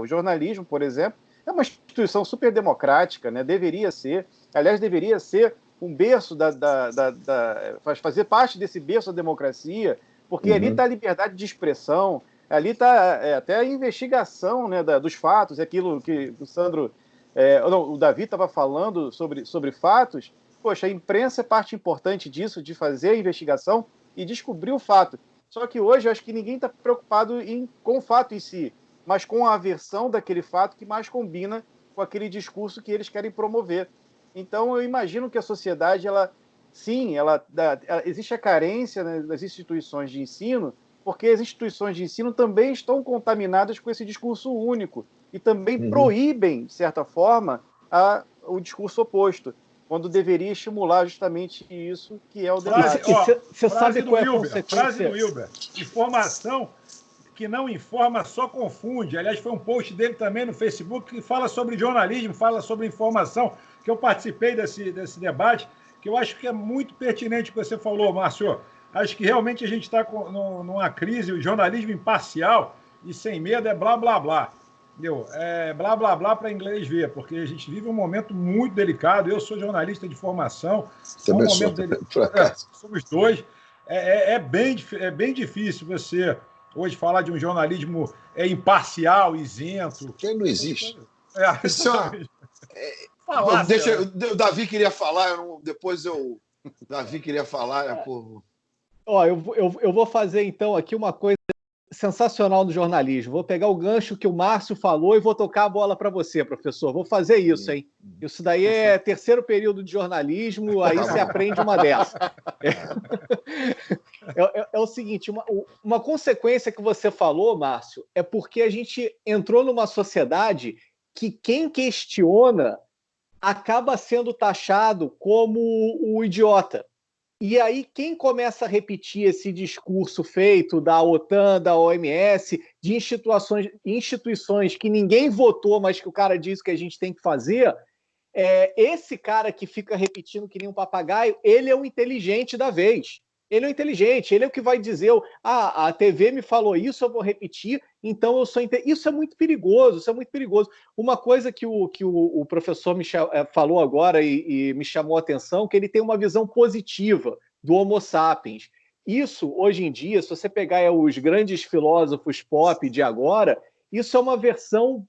o jornalismo, por exemplo, é uma instituição super democrática, né, deveria ser, aliás, deveria ser um berço fazer parte desse berço da democracia, porque ali está a liberdade de expressão, Ali está até a investigação, né, dos fatos, aquilo que o Sandro, o Davi estava falando sobre fatos. Poxa, a imprensa é parte importante disso, de fazer a investigação e descobrir o fato. Só que hoje eu acho que ninguém está preocupado com o fato em si, mas com a versão daquele fato que mais combina com aquele discurso que eles querem promover. Então, eu imagino que a sociedade, existe a carência, né, das instituições de ensino, porque as instituições de ensino também estão contaminadas com esse discurso único e também proíbem, de certa forma, o discurso oposto, quando deveria estimular justamente isso que é o debate. Você sabe qual é a consequência? Frase do Wilber. Informação que não informa só confunde. Aliás, foi um post dele também no Facebook que fala sobre jornalismo, fala sobre informação, que eu participei desse debate, que eu acho que é muito pertinente o que você falou, Márcio. Acho que realmente a gente está numa crise, o jornalismo imparcial e sem medo é blá, blá, blá. Entendeu? É blá, blá, blá para inglês ver, porque a gente vive um momento muito delicado. Eu sou jornalista de formação. Somos dois. É bem difícil você hoje falar de um jornalismo imparcial, isento. Que não existe. Isso o Davi queria falar, o Davi queria falar. Eu vou fazer então aqui uma coisa sensacional do jornalismo. Vou pegar o gancho que o Márcio falou e vou tocar a bola para você, professor. Vou fazer isso, hein? Isso daí é terceiro período de jornalismo, aí você aprende uma dessa. É o seguinte, uma consequência que você falou, Márcio, é porque a gente entrou numa sociedade que quem questiona acaba sendo taxado como o idiota. E aí, quem começa a repetir esse discurso feito da OTAN, da OMS, de instituições que ninguém votou, mas que o cara diz que a gente tem que fazer, esse cara que fica repetindo que nem um papagaio, ele é o inteligente da vez. Ele é o inteligente, ele é o que vai dizer, a TV me falou isso, eu vou repetir, então eu sou inteligente. Isso é muito perigoso, isso é muito perigoso. Uma coisa que o professor falou agora e me chamou a atenção, que ele tem uma visão positiva do Homo sapiens. Isso, hoje em dia, se você pegar os grandes filósofos pop de agora, isso é uma versão...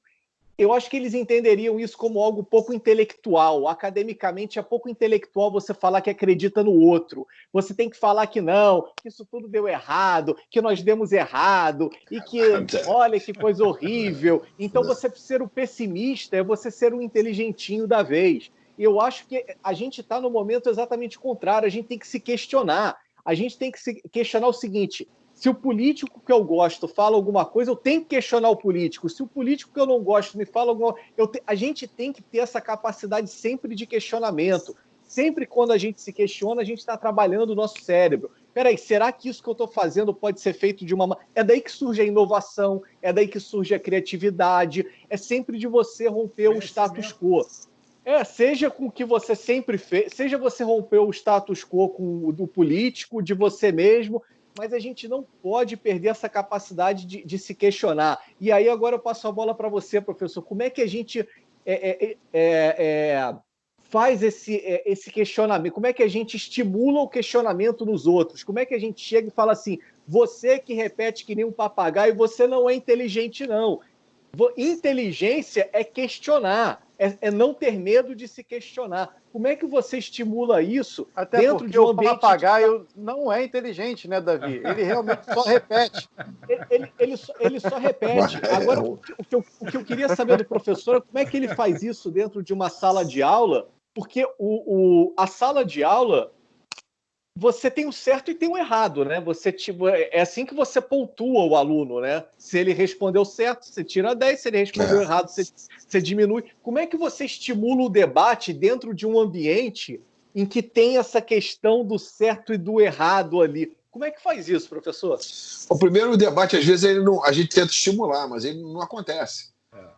Eu acho que eles entenderiam isso como algo pouco intelectual. Academicamente, é pouco intelectual você falar que acredita no outro. Você tem que falar que não, que isso tudo deu errado, que nós demos errado, e que, olha, que coisa horrível. Então, você ser o pessimista é você ser o inteligentinho da vez. E eu acho que a gente está no momento exatamente contrário. A gente tem que se questionar. A gente tem que se questionar o seguinte... Se o político que eu gosto fala alguma coisa, eu tenho que questionar o político. Se o político que eu não gosto me fala alguma coisa... A gente tem que ter essa capacidade sempre de questionamento. Sempre quando a gente se questiona, a gente está trabalhando o nosso cérebro. Peraí, será que isso que eu estou fazendo pode ser feito de uma... É daí que surge a inovação, é daí que surge a criatividade, é sempre de você romper o status quo. Seja com o que você sempre fez, seja você romper o status quo com o do político, de você mesmo... mas a gente não pode perder essa capacidade de se questionar. E aí agora eu passo a bola para você, professor. Como é que a gente faz esse questionamento? Como é que a gente estimula o questionamento nos outros? Como é que a gente chega e fala assim, você que repete que nem um papagaio, você não é inteligente, não. Inteligência é questionar, é não ter medo de se questionar. Como é que você estimula isso até dentro de um ambiente... o papagaio não é inteligente, né, Davi? Ele realmente só repete. Ele só repete. Agora, o que eu queria saber do professor é como é que ele faz isso dentro de uma sala de aula, porque a sala de aula... você tem o certo e tem o errado, né? É assim que você pontua o aluno, né? Se ele respondeu certo, você tira 10, se ele respondeu errado, você diminui. Como é que você estimula o debate dentro de um ambiente em que tem essa questão do certo e do errado ali? Como é que faz isso, professor? O primeiro debate, às vezes, a gente tenta estimular, mas ele não acontece.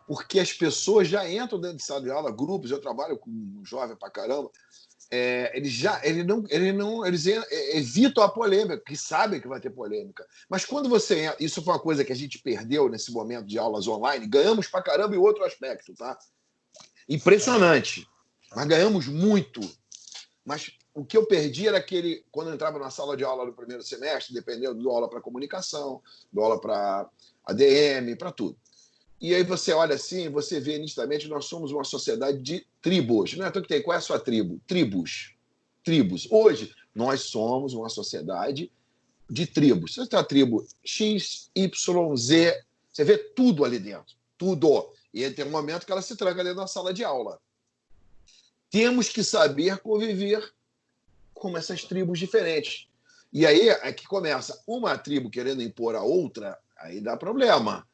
Porque as pessoas já entram dentro de sala de aula, grupos, eu trabalho com um jovem pra caramba, eles evitam a polêmica, porque sabem que vai ter polêmica. Mas quando você entra, isso foi uma coisa que a gente perdeu nesse momento de aulas online, ganhamos pra caramba em outro aspecto, tá? Impressionante. Mas ganhamos muito. Mas o que eu perdi era aquele... Quando eu entrava na sala de aula no primeiro semestre, dependendo, do aula para comunicação, do aula para ADM, para tudo. E aí você olha assim, você vê nitidamente que nós somos uma sociedade de tribos. Não é tudo que tem. Qual é a sua tribo? Tribos. Tribos. Hoje, nós somos uma sociedade de tribos. Você tem a tribo X, Y, Z. Você vê tudo ali dentro. Tudo. E aí tem um momento que ela se tranca dentro da sala de aula. Temos que saber conviver com essas tribos diferentes. E aí é que começa uma tribo querendo impor a outra, aí dá problema.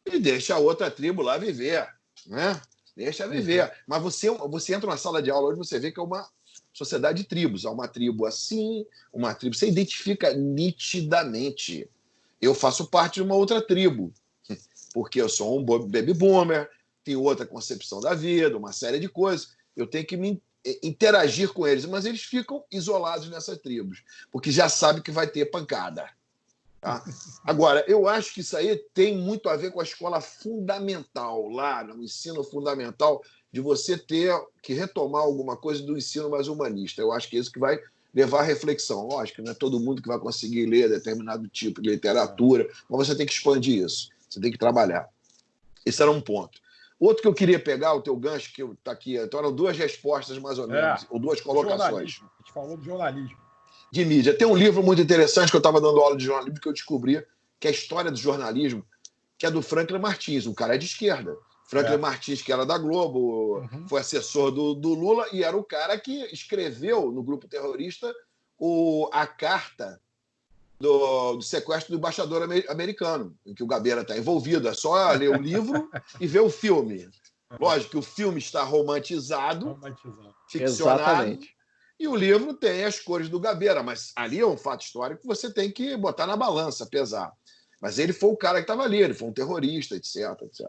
E deixa a outra tribo lá viver, né? Deixa viver. Mas você entra na sala de aula hoje, você vê que é uma sociedade de tribos. Há uma tribo assim, uma tribo... Você identifica nitidamente. Eu faço parte de uma outra tribo, porque eu sou um baby boomer, tenho outra concepção da vida, uma série de coisas. Eu tenho que me interagir com eles, mas eles ficam isolados nessas tribos, porque já sabem que vai ter pancada. Tá? Agora, eu acho que isso aí tem muito a ver com a escola fundamental, lá no ensino fundamental, de você ter que retomar alguma coisa do ensino mais humanista. Eu acho que é isso que vai levar à reflexão. Lógico, não é todo mundo que vai conseguir ler determinado tipo de literatura, mas você tem que expandir isso, você tem que trabalhar. Esse era um ponto. Outro que eu queria pegar, o teu gancho, que está aqui, então eram duas respostas mais ou menos, ou duas colocações. A gente falou de jornalismo. De mídia. Tem um livro muito interessante que eu estava dando aula de jornalismo que eu descobri, que é a história do jornalismo, que é do Franklin Martins, um cara de esquerda. Franklin Martins, que era da Globo, foi assessor do Lula e era o cara que escreveu no grupo terrorista a carta do sequestro do embaixador americano, em que o Gabeira está envolvido. É só ler o livro e ver o filme. Lógico que o filme está romantizado. Ficcionado. Exatamente. E o livro tem as cores do Gabeira, mas ali é um fato histórico que você tem que botar na balança, pesar. Mas ele foi o cara que estava ali, ele foi um terrorista, etc. etc.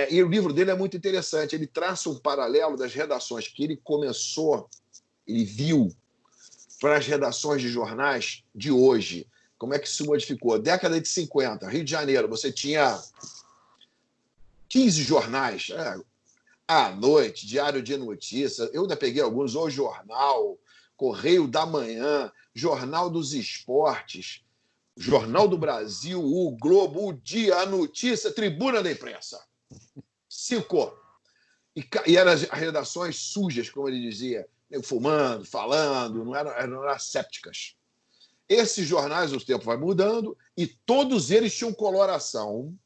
E o livro dele é muito interessante. Ele traça um paralelo das redações que ele começou, ele viu, para as redações de jornais de hoje. Como é que isso modificou? Década de 50, Rio de Janeiro, você tinha 15 jornais, à noite, Diário de Notícias, eu ainda peguei alguns, O Jornal, Correio da Manhã, Jornal dos Esportes, Jornal do Brasil, o Globo, o Dia, a Notícia, Tribuna da Imprensa. 5. E eram as redações sujas, como ele dizia, fumando, falando, não eram assépticas. Esses jornais, o tempo vai mudando, e todos eles tinham coloração.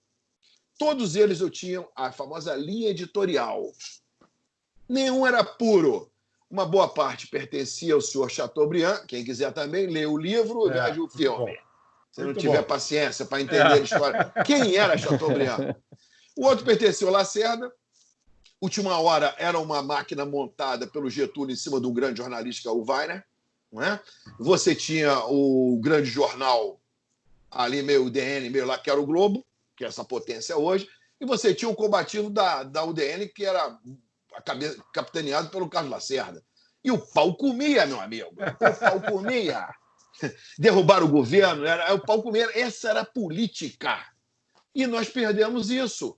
Todos eles tinham a famosa linha editorial. Nenhum era puro. Uma boa parte pertencia ao senhor Chateaubriand. Quem quiser também, lê o livro e veja o filme. Se não tiver paciência para entender a história. Quem era Chateaubriand? O outro pertencia ao Lacerda. Última Hora era uma máquina montada pelo Getúlio em cima de um grande jornalista, que é o Weiner. Não é? Você tinha o grande jornal, ali meio UDN, meio lá, que era o Globo, que é essa potência hoje, e você tinha o combativo da UDN, que era capitaneado pelo Carlos Lacerda. E o pau comia, meu amigo. O pau comia. Derrubar o governo, o pau comia. Essa era a política. E nós perdemos isso.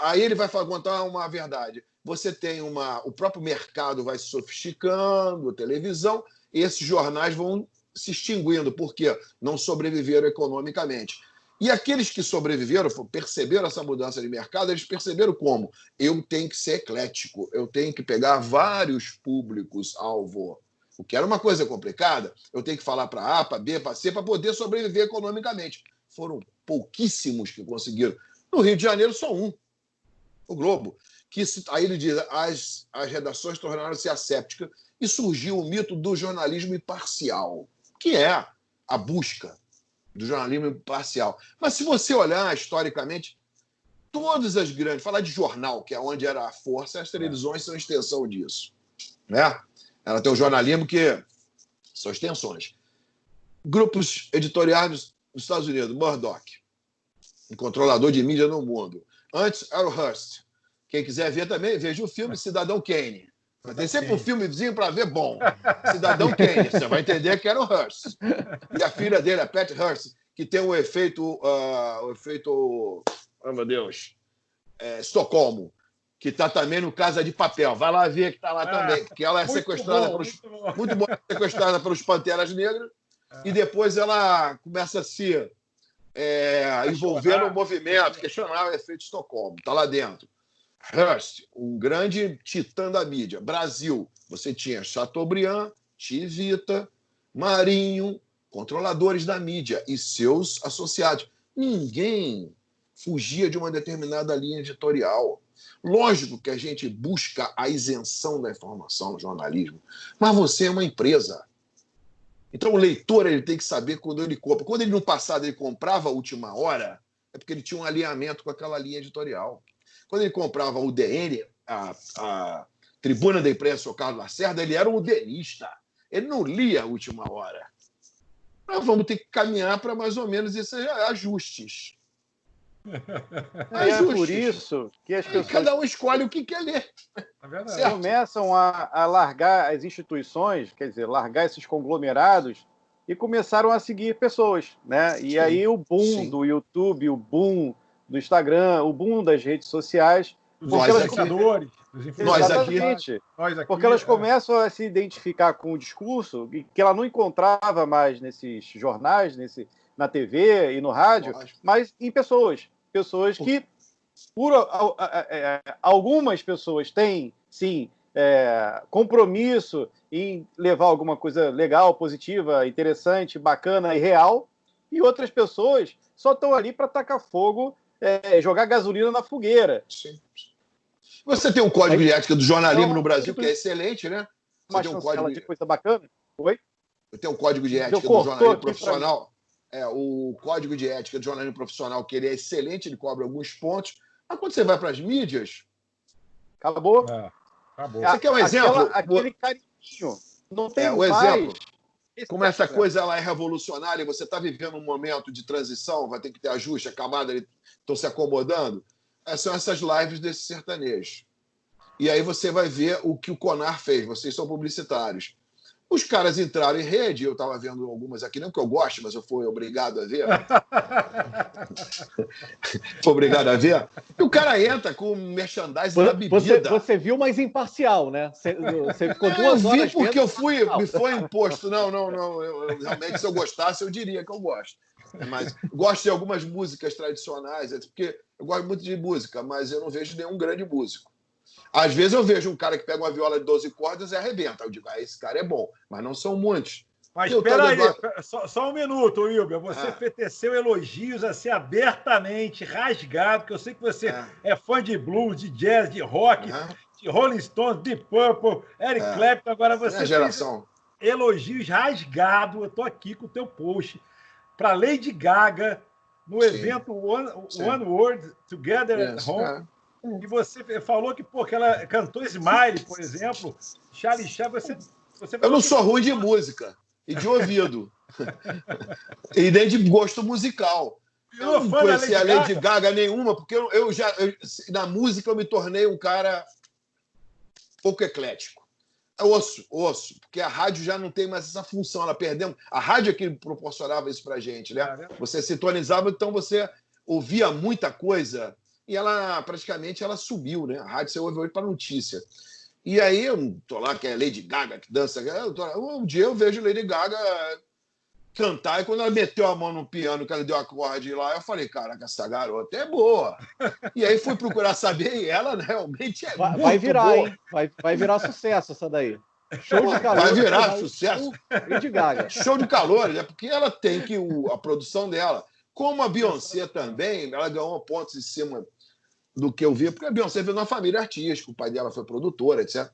Aí ele vai contar uma verdade. Você tem o próprio mercado vai se sofisticando, televisão, e esses jornais vão se extinguindo, porque não sobreviveram economicamente. E aqueles que sobreviveram, perceberam essa mudança de mercado, eles perceberam como? Eu tenho que ser eclético, eu tenho que pegar vários públicos-alvo. O que era uma coisa complicada, eu tenho que falar para A, para B, para C, para poder sobreviver economicamente. Foram pouquíssimos que conseguiram. No Rio de Janeiro, só um. O Globo. Aí ele diz, as redações tornaram-se assépticas e surgiu o mito do jornalismo imparcial, que é a busca do jornalismo imparcial. Mas se você olhar historicamente, todas as grandes... Falar de jornal, que é onde era a força, as televisões são extensão disso. Né? Ela tem o jornalismo que são extensões. Grupos editoriais dos Estados Unidos, Murdoch, um controlador de mídia no mundo. Antes era o Hearst. Quem quiser ver também, veja o filme Cidadão Kane. Mas tem sempre um filmezinho para ver bom. Cidadão Kane, você vai entender que era o Hearst. E a filha dele, a Pat Hearst, que tem o efeito, oh meu Deus, Estocolmo. que está também no Casa de Papel. Vai lá ver que está lá também, porque ela é sequestrada muito bom, sequestrada pelos Panteras Negras, e depois ela começa a se envolver no movimento, questionar o efeito Estocolmo. Está lá dentro. Hearst, um grande titã da mídia. Brasil, você tinha Chateaubriand, Chivita, Marinho, controladores da mídia e seus associados. Ninguém fugia de uma determinada linha editorial. Lógico que a gente busca a isenção da informação no jornalismo, mas você é uma empresa. Então o leitor ele tem que saber quando ele compra. Quando ele no passado ele comprava a Última Hora, é porque ele tinha um alinhamento com aquela linha editorial. Quando ele comprava o DN, a Tribuna da Imprensa, o Carlos Lacerda, ele era um udenista. Ele não lia a Última Hora. Nós vamos ter que caminhar para mais ou menos esses ajustes. É por isso que as pessoas... Cada um escolhe o que quer ler. Começam a largar as instituições, quer dizer, largar esses conglomerados e começaram a seguir pessoas, né? E aí o boom do YouTube, o boom do Instagram, o boom das redes sociais... Nós aqui. Porque elas começam a se identificar com o discurso que ela não encontrava mais nesses jornais, na TV e no rádio, mas em pessoas. Pessoas que, algumas pessoas têm, sim, compromisso em levar alguma coisa legal, positiva, interessante, bacana e real, e outras pessoas só estão ali para tacar fogo, jogar gasolina na fogueira. Sim. Você tem um código de ética do jornalismo no Brasil que é excelente, né? Uma chancela de coisa bacana. Oi? Tem um código de ética do jornalismo profissional. O código de ética do jornalismo profissional, que ele é excelente, ele cobra alguns pontos. Mas quando você vai para as mídias... Acabou. Acabou. Você quer um exemplo? Aquele carinho. Não tem o exemplo. Como essa coisa ela é revolucionária, você está vivendo um momento de transição, vai ter que ter ajuste, a camada estão se acomodando. São essas lives desses sertanejos. E aí você vai ver o que o Conar fez. Vocês são publicitários. Os caras entraram em rede, eu estava vendo algumas aqui, não que eu goste, mas eu fui obrigado a ver. Fui obrigado a ver. E o cara entra com merchandising da bebida. Você viu mais imparcial, né? Você ficou 2 horas... Eu vi porque me foi imposto. Não. Eu realmente, se eu gostasse, eu diria que eu gosto. Mas gosto de algumas músicas tradicionais, porque eu gosto muito de música, mas eu não vejo nenhum grande músico. Às vezes eu vejo um cara que pega uma viola de 12 cordas e arrebenta. Eu digo, esse cara é bom, mas não são muitos. Mas espera aí, só um minuto, Wilber. Você teceu elogios assim abertamente, rasgado, que eu sei que você é fã de blues, de jazz, de rock, de Rolling Stones, de Purple, Eric Clapton. Agora você fez elogios rasgados. Eu estou aqui com o teu post para Lady Gaga no evento One World Together at Home. E você falou que ela cantou Smile, por exemplo, Charlie Chaplin. Eu não sou ruim de música e de ouvido. E nem de gosto musical. Eu não conheci a Lady Gaga nenhuma, porque na música eu me tornei um cara pouco eclético. Osso, porque a rádio já não tem mais essa função, ela perdeu. A rádio é que proporcionava isso pra gente, né? Você sintonizava, então você ouvia muita coisa e ela praticamente subiu, né? A rádio você ouve hoje para notícia. E aí eu tô lá, que é Lady Gaga, que dança. Um dia eu vejo Lady Gaga cantar, e quando ela meteu a mão no piano, que ela deu acorde lá, eu falei, caraca, essa garota é boa. E aí fui procurar saber, e ela realmente é muito vai virar, boa. Hein? Vai virar sucesso essa daí. Show de calor. Vai virar sucesso. Lady Gaga. Show de calor, né? Porque ela tem que a produção dela, como a Beyoncé também, ela ganhou pontos em cima do que eu vi, porque a Beyoncé veio numa família artística, o pai dela foi produtora, etc.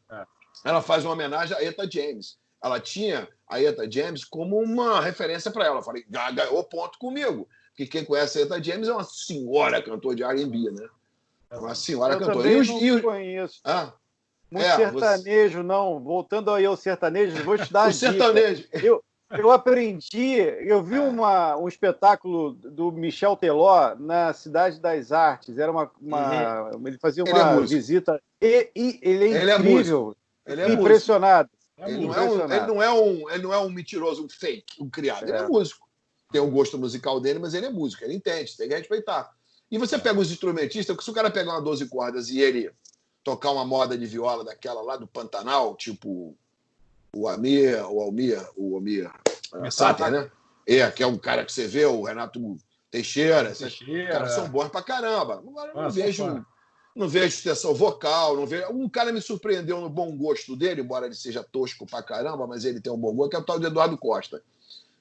Ela faz uma homenagem a Etta James. Ela tinha a Etta James como uma referência para ela. Eu falei, ganhou ponto comigo. Porque quem conhece a Etta James é uma senhora cantora de R&B, né? Uma senhora cantora. Eu não conheço. Muito sertanejo, não. Voltando aí ao sertanejo, vou te dar o sertanejo. Eu aprendi, eu vi um espetáculo do Michel Teló na Cidade das Artes. Era ele fazia uma visita. E ele é incrível. Ele é impressionado. Ele não é um mentiroso, um fake, um criado. Ele é músico. Tem o gosto musical dele, mas ele é músico. Ele entende, tem que respeitar. E você pega os instrumentistas, porque se o cara pegar uma 12 cordas e ele tocar uma moda de viola daquela lá do Pantanal, tipo o Almir, Sater, né? Que é um cara que você vê, o Renato Teixeira. Esses caras são bons pra caramba. Agora eu não vejo extensão vocal, não vejo. Um cara me surpreendeu no bom gosto dele, embora ele seja tosco pra caramba, mas ele tem um bom gosto, que é o tal de Eduardo Costa.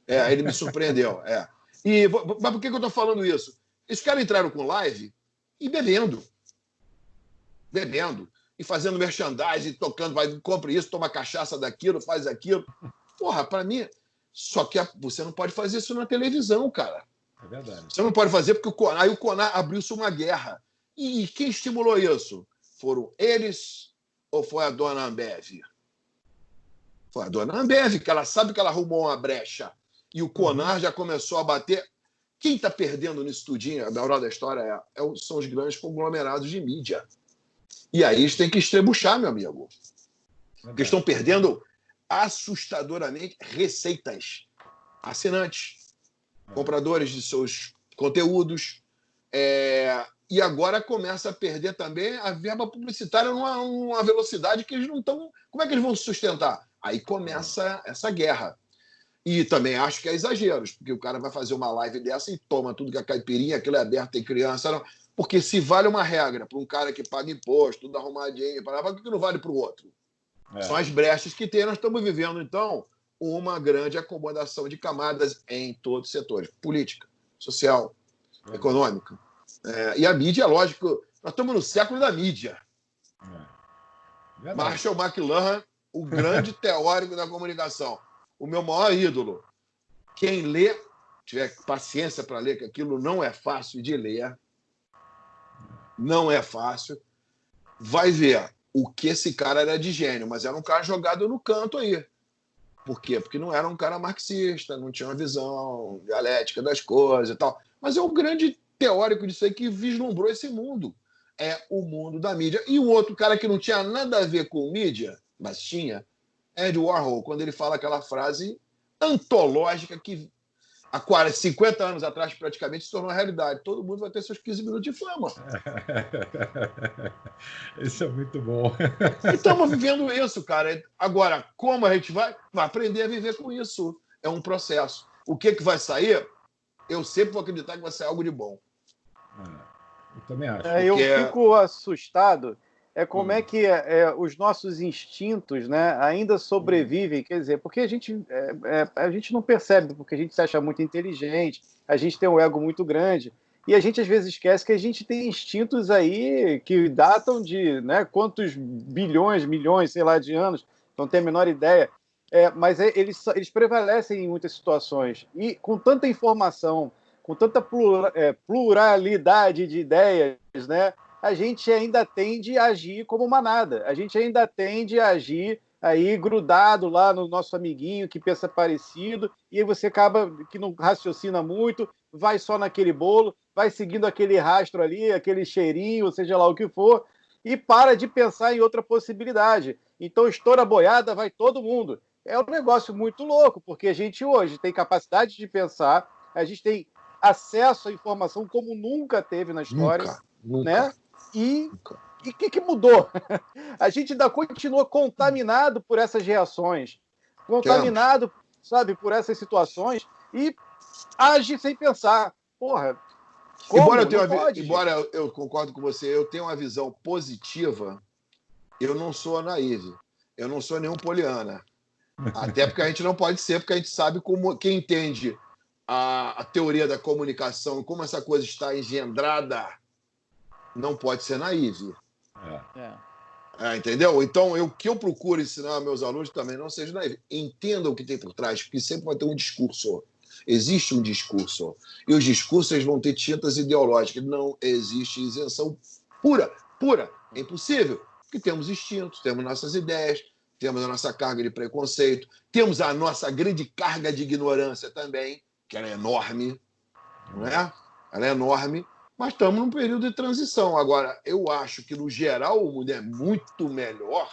Ele me surpreendeu. Mas por que eu tô falando isso? Esses caras entraram com live e bebendo. E fazendo merchandising, tocando, vai, compra isso, toma cachaça daquilo, faz aquilo. Porra, pra mim... Só que você não pode fazer isso na televisão, cara. É verdade. Você não pode fazer porque o Conar abriu-se uma guerra. E quem estimulou isso? Foram eles ou foi a dona Ambev? Foi a dona Ambev, que ela sabe que ela arrumou uma brecha. E o Conar já começou a bater. Quem está perdendo nisso tudinho, a moral da história são os grandes conglomerados de mídia. E aí eles têm que estrebuchar, meu amigo. Porque estão perdendo assustadoramente receitas. Assinantes, compradores de seus conteúdos. E agora começa a perder também a verba publicitária numa velocidade que eles não estão... Como é que eles vão se sustentar? Aí começa essa guerra. E também acho que é exageros, porque o cara vai fazer uma live dessa e toma tudo que é caipirinha, aquilo é aberto, tem criança. Não. Porque se vale uma regra para um cara que paga imposto, tudo arrumadinho, por que não vale para o outro? São as brechas que tem. Nós estamos vivendo, então, uma grande acomodação de camadas em todos os setores. Política, social, econômica. E a mídia, lógico, nós estamos no século da mídia. Marshall McLuhan, o grande teórico da comunicação. O meu maior ídolo. Quem lê, tiver paciência para ler, que aquilo não é fácil de ler, não é fácil, vai ver o que esse cara era de gênio, mas era um cara jogado no canto aí. Por quê? Porque não era um cara marxista, não tinha uma visão dialética das coisas e tal. Mas é um grande teórico disso aí que vislumbrou esse mundo. É o mundo da mídia. E o outro cara que não tinha nada a ver com mídia, mas tinha, é Andy Warhol, quando ele fala aquela frase antológica que há 50 anos atrás praticamente se tornou realidade. Todo mundo vai ter seus 15 minutos de fama. Isso é muito bom. E estamos vivendo isso, cara. Agora, como a gente vai aprender a viver com isso? É um processo. O que vai sair? Eu sempre vou acreditar que vai sair algo de bom. Eu também acho. Eu fico assustado. Como é que os nossos instintos, né, ainda sobrevivem, quer dizer, porque a gente não percebe, porque a gente se acha muito inteligente, a gente tem um ego muito grande, e a gente às vezes esquece que a gente tem instintos aí que datam de, né, quantos bilhões, milhões, sei lá, de anos, não tenho a menor ideia, mas eles prevalecem em muitas situações, e com tanta informação, com tanta pluralidade de ideias, né, a gente ainda tende a agir como manada. A gente ainda tende a agir aí grudado lá no nosso amiguinho que pensa parecido, e aí você acaba que não raciocina muito, vai só naquele bolo, vai seguindo aquele rastro ali, aquele cheirinho, seja lá o que for, e para de pensar em outra possibilidade. Então, estoura a boiada, vai todo mundo. É um negócio muito louco, porque a gente hoje tem capacidade de pensar, a gente tem acesso à informação como nunca teve na história, né? E o que mudou? A gente ainda continua contaminado por essas reações, contaminado, sabe, por essas situações e age sem pensar. Porra, como? Embora eu concordo com você, eu tenho uma visão positiva, eu não sou naive, eu não sou nenhum poliana. Até porque a gente não pode ser, porque a gente sabe como quem entende a teoria da comunicação, como essa coisa está engendrada, não pode ser naive. Entendeu? Então, o que eu procuro ensinar aos meus alunos também, não seja naive. Entendam o que tem por trás, porque sempre vai ter um discurso. Existe um discurso. E os discursos vão ter tintas ideológicas. Não existe isenção pura. É impossível. Porque temos instintos, temos nossas ideias, temos a nossa carga de preconceito, temos a nossa grande carga de ignorância também, que ela é enorme. Não é? Ela é enorme. Mas estamos num período de transição. Agora, eu acho que, no geral, o mundo é muito melhor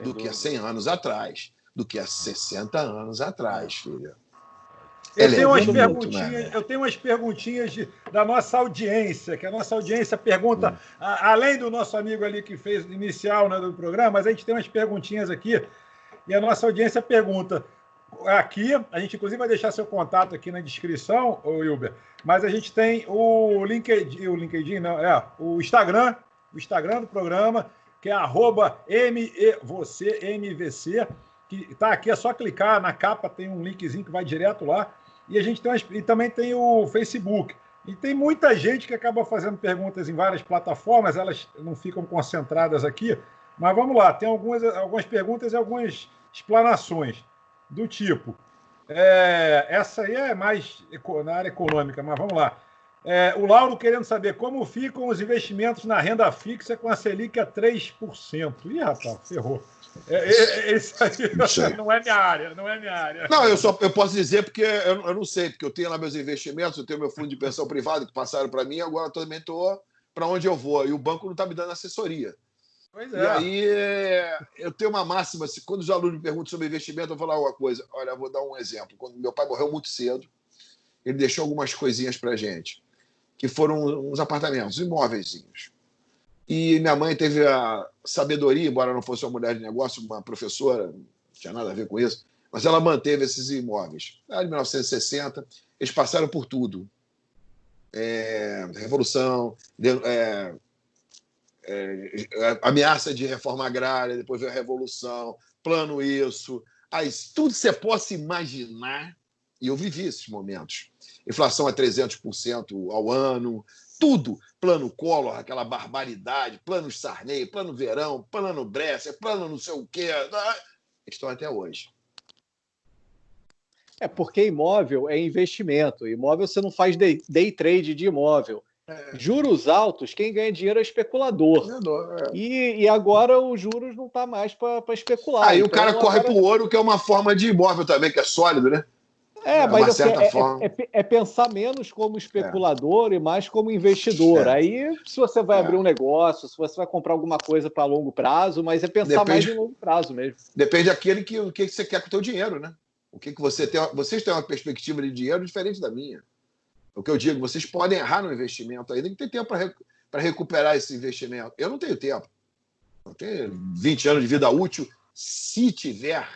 do que há 100 anos atrás, do que há 60 anos atrás, filha. Eu tenho umas perguntinhas da nossa audiência, que a nossa audiência pergunta, além do nosso amigo ali que fez o inicial, né, do programa, mas a gente tem umas perguntinhas aqui, e a nossa audiência pergunta aqui, a gente inclusive vai deixar seu contato aqui na descrição, ô Wilber, mas a gente tem o LinkedIn, não, o Instagram do programa, que é @MVC, que está aqui, é só clicar na capa, tem um linkzinho que vai direto lá. E a gente e também tem o Facebook. E tem muita gente que acaba fazendo perguntas em várias plataformas, elas não ficam concentradas aqui. Mas vamos lá, tem algumas perguntas e algumas explanações do tipo. Essa aí é mais na área econômica, mas vamos lá. O Lauro querendo saber como ficam os investimentos na renda fixa com a Selic a 3%. Ih, rapaz, ferrou. Isso aí não é minha área, Não, eu posso dizer porque eu não sei, porque eu tenho lá meus investimentos, eu tenho meu fundo de pensão privado que passaram para mim, agora eu também estou para onde eu vou. E o banco não está me dando assessoria. Pois E aí eu tenho uma máxima, quando os alunos me perguntam sobre investimento, eu vou falar uma coisa. Olha, eu vou dar um exemplo. Quando meu pai morreu muito cedo, ele deixou algumas coisinhas para gente, que foram uns apartamentos, imóveiszinhos. E minha mãe teve a sabedoria, embora não fosse uma mulher de negócio, uma professora, não tinha nada a ver com isso, mas ela manteve esses imóveis. Lá em 1960, eles passaram por tudo. Revolução, ameaça de reforma agrária, depois veio a Revolução, plano isso. Aí, tudo que você possa imaginar, e eu vivi esses momentos. Inflação a 300% ao ano, tudo. Plano Collor, aquela barbaridade, plano Sarney, plano Verão, plano Bresser, plano não sei o quê. Estão até hoje. Porque imóvel é investimento. Imóvel você não faz day trade de imóvel. Juros altos, quem ganha dinheiro é especulador. E agora os juros não tá mais para especular. Aí então, o cara corre para o ouro, que é uma forma de imóvel também, que é sólido, né? Mas é pensar menos como especulador e mais como investidor. Aí, se você vai abrir um negócio, se você vai comprar alguma coisa para longo prazo, mas é pensar mais em longo prazo mesmo. Depende daquele o que você quer com o teu dinheiro, né? O que você tem. Vocês têm uma perspectiva de dinheiro diferente da minha. O que eu digo, vocês podem errar no investimento ainda, que tem tempo para recuperar esse investimento. Eu não tenho tempo. Eu tenho 20 anos de vida útil, se tiver.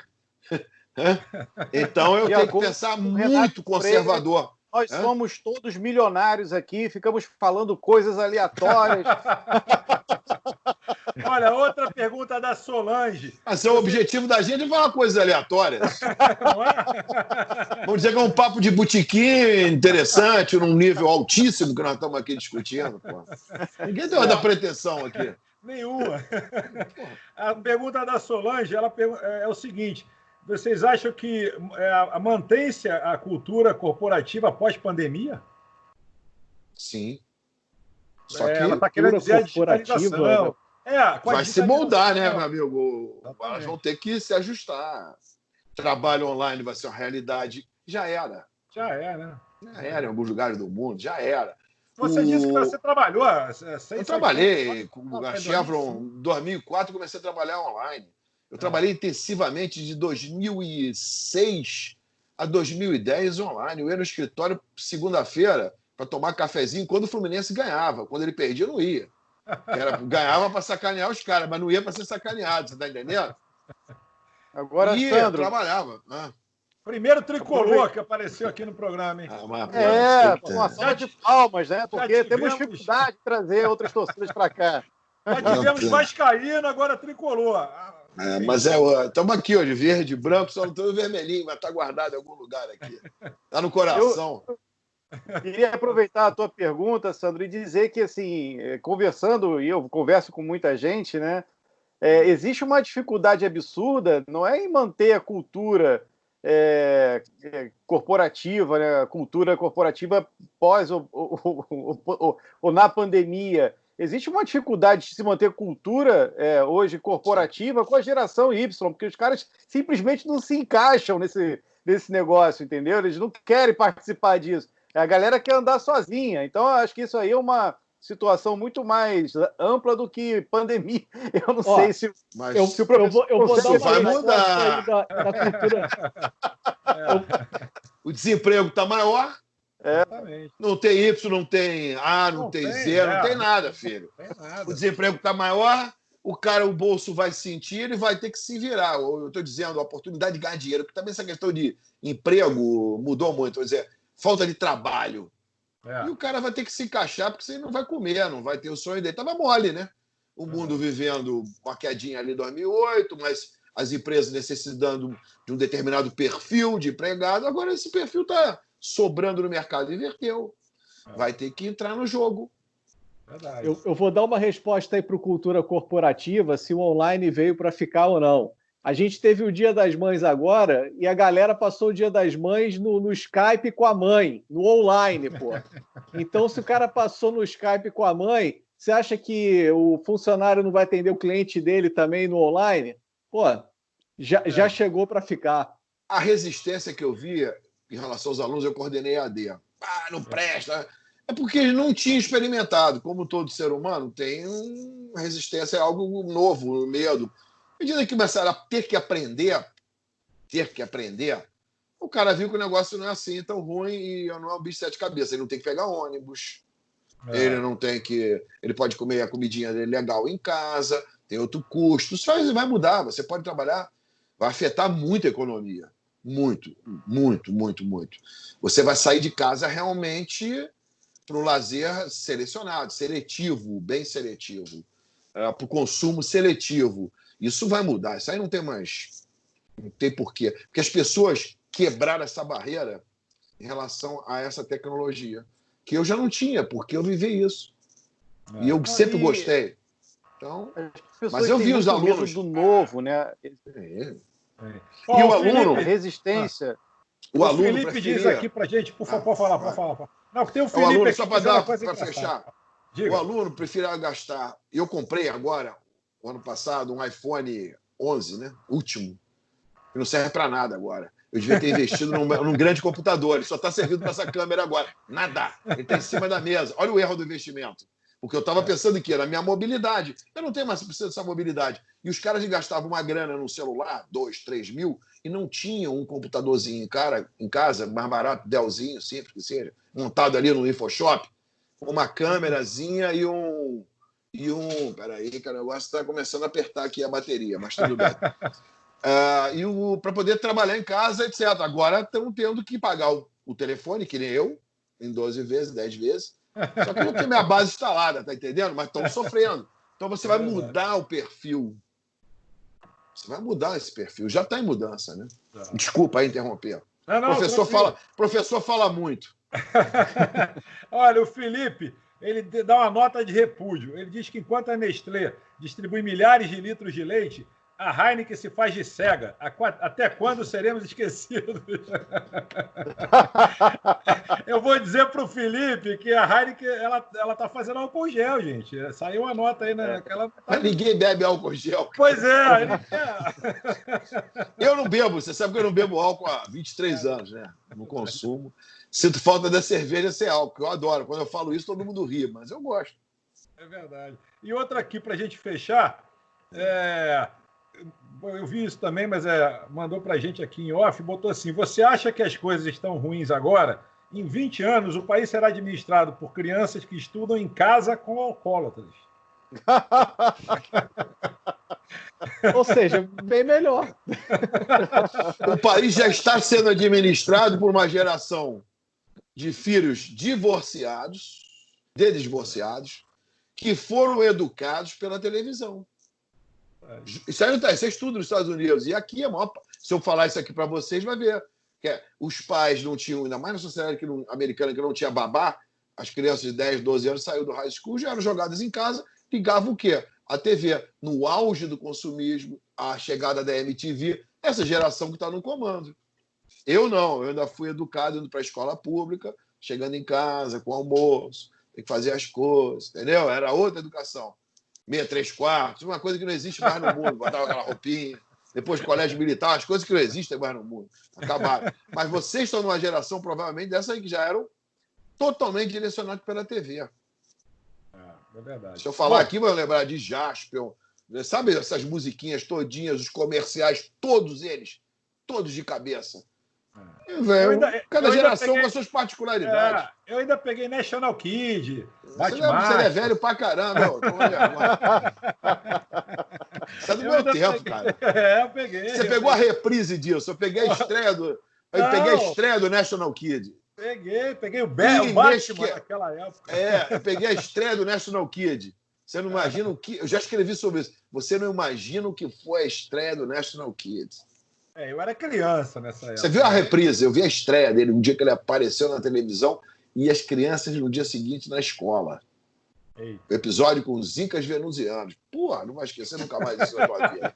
Então eu tenho que pensar muito conservador. Nós somos todos milionários aqui, ficamos falando coisas aleatórias. Olha, outra pergunta da Solange. Mas o objetivo da gente é falar coisas aleatórias. Não é? Vamos dizer que é um papo de botequim interessante, num nível altíssimo que nós estamos aqui discutindo. Pô. Ninguém tem outra pretensão aqui. Nenhuma. A pergunta da Solange é o seguinte. Vocês acham que mantém-se a cultura corporativa pós-pandemia? Sim. Só que ela está querendo dizer a digitalização. Vai se moldar, né, meu amigo? Elas vão ter que se ajustar. Trabalho online vai ser uma realidade. Já era. Já era em alguns lugares do mundo. Já era. Você disse que você trabalhou. Eu trabalhei com a Chevron em 2004, comecei a trabalhar online. Eu trabalhei intensivamente de 2006 a 2010 online. Eu ia no escritório segunda-feira para tomar cafezinho quando o Fluminense ganhava. Quando ele perdia, eu não ia. Ganhava para sacanear os caras, mas não ia para ser sacaneado, você está entendendo? Agora, Sandro... trabalhava. Primeiro tricolor que apareceu aqui no programa, hein? Uma salva de palmas, né? Porque temos dificuldade de trazer outras torcidas para cá. Já tivemos vascaíno, agora tricolor. Mas estamos aqui, de verde, branco, só não tem o vermelhinho, mas está guardado em algum lugar aqui. Está no coração. Queria aproveitar a tua pergunta, Sandro, e dizer que, assim, conversando, e eu converso com muita gente, né? Existe uma dificuldade absurda, não é em manter a cultura corporativa, né? A cultura corporativa pós ou na pandemia. Existe uma dificuldade de se manter cultura hoje corporativa com a geração Y, porque os caras simplesmente não se encaixam nesse negócio, entendeu? Eles não querem participar disso. A galera quer andar sozinha. Então, eu acho que isso aí é uma situação muito mais ampla do que pandemia. Eu não sei se... Mas eu vou dar uma vai mudar. Da cultura. o desemprego está maior. Exatamente. Não tem Y, não tem A, não tem Z, não tem nada, filho. Não tem nada. O desemprego está maior, o bolso vai sentir, ele vai ter que se virar. Eu estou dizendo, a oportunidade de ganhar dinheiro, porque também essa questão de emprego mudou muito. Quer dizer, falta de trabalho. E o cara vai ter que se encaixar, porque você não vai comer, não vai ter o sonho dele. Estava mole, né? O mundo vivendo uma quedinha ali em 2008, mas as empresas necessitando de um determinado perfil de empregado. Agora esse perfil está sobrando no mercado, inverteu. Vai ter que entrar no jogo. Verdade. Eu vou dar uma resposta aí para o Cultura Corporativa, se o online veio para ficar ou não. A gente teve o Dia das Mães agora e a galera passou o Dia das Mães no Skype com a mãe, no online, pô. Então, se o cara passou no Skype com a mãe, você acha que o funcionário não vai atender o cliente dele também no online? Pô, já chegou para ficar. A resistência que eu via em relação aos alunos, eu coordenei AD. Não presta. É porque eles não tinham experimentado. Como todo ser humano, tem uma resistência a algo novo, medo. À medida que começaram a ter que aprender, o cara viu que o negócio não é assim tão ruim e não é um bicho de sete cabeças. Ele não tem que pegar ônibus, ele não tem que. Ele pode comer a comidinha dele legal em casa, tem outro custo. Isso vai mudar, você pode trabalhar, vai afetar muito a economia. Muito, muito, muito, muito. Você vai sair de casa realmente para o lazer selecionado, seletivo, bem seletivo, para o consumo seletivo. Isso vai mudar, isso aí não tem mais. Não tem porquê. Porque as pessoas quebraram essa barreira em relação a essa tecnologia, que eu já não tinha, porque eu vivi isso. E eu sempre gostei. Então, mas eu vi os alunos do novo, né? E o aluno, resistência. O Felipe diz aqui pra gente, por favor, pode falar. Não, tem o Felipe aluno, aqui só para fechar. Diga. O aluno preferia gastar. Eu comprei agora, o ano passado, um iPhone 11, né? Último. Que não serve para nada agora. Eu devia ter investido num grande computador. Ele só está servindo para essa câmera agora. Nada. Ele está em cima da mesa. Olha o erro do investimento. Porque eu estava pensando que era a minha mobilidade. Eu não tenho mais preciso dessa mobilidade. E os caras gastavam uma grana no celular, 2, 3 mil, e não tinham um computadorzinho em casa, mais barato, Dellzinho, simples que seja, montado ali no InfoShop, uma câmerazinha e um... Peraí, que o negócio está começando a apertar aqui a bateria, mas tudo bem. Para poder trabalhar em casa, etc. Agora estão tendo que pagar o telefone, que nem eu, em 12 vezes, 10 vezes. Só que não tem minha base instalada, tá entendendo? Mas estão sofrendo. Então você vai mudar o perfil. Você vai mudar esse perfil. Já está em mudança, né? Desculpa aí interromper. Professor fala muito. Olha, o Felipe, ele dá uma nota de repúdio. Ele diz que enquanto a Nestlé distribui milhares de litros de leite, a Heineken se faz de cega. Até quando seremos esquecidos? Eu vou dizer para o Felipe que a Heineken ela está fazendo álcool gel, gente. Saiu uma nota aí naquela. Mas ninguém bebe álcool gel. Pois é. Eu não bebo. Você sabe que eu não bebo álcool há 23 anos, né? Não consumo. Sinto falta da cerveja sem álcool. Eu adoro. Quando eu falo isso, todo mundo ri, mas eu gosto. É verdade. E outra aqui para a gente fechar. Eu vi isso também, mas mandou para a gente aqui em off, botou assim: você acha que as coisas estão ruins agora? Em 20 anos, o país será administrado por crianças que estudam em casa com alcoólatras. Ou seja, bem melhor. O país já está sendo administrado por uma geração de filhos divorciados, que foram educados pela televisão. Isso é estudo nos Estados Unidos. E aqui é maior. Se eu falar isso aqui para vocês, vai ver. Os pais não tinham, ainda mais na sociedade americana, que não tinha babá, as crianças de 10, 12 anos saíram do high school, já eram jogadas em casa, ligavam o quê? A TV. No auge do consumismo, a chegada da MTV, essa geração que está no comando. Eu não, eu ainda fui educado indo para a escola pública, chegando em casa, com almoço, tem que fazer as coisas, entendeu? Era outra educação. 6, 3/4, uma coisa que não existe mais no mundo, botava aquela roupinha, depois colégio militar, as coisas que não existem mais no mundo, acabaram. Mas vocês estão numa geração, provavelmente, dessa aí que já eram totalmente direcionados pela TV. É verdade. Se eu falar aqui, vou lembrar de Jaspion, sabe essas musiquinhas todinhas, os comerciais, todos eles, todos de cabeça. Cada geração com as suas particularidades. Eu ainda peguei National Kid, Você é velho pra caramba. Isso é do meu tempo, cara. Eu peguei. Você pegou a reprise disso. Eu peguei a estreia do National Kid. Peguei o Batman naquela época. Eu peguei a estreia do National Kid. Você não imagina o que... Eu já escrevi sobre isso. Você não imagina o que foi a estreia do National Kid. Eu era criança nessa época. Você viu a reprise? Eu vi a estreia dele, um dia que ele apareceu na televisão e as crianças no dia seguinte na escola. Eita. O episódio com os Incas venusianos. Porra, não vai esquecer nunca mais isso na tua vida.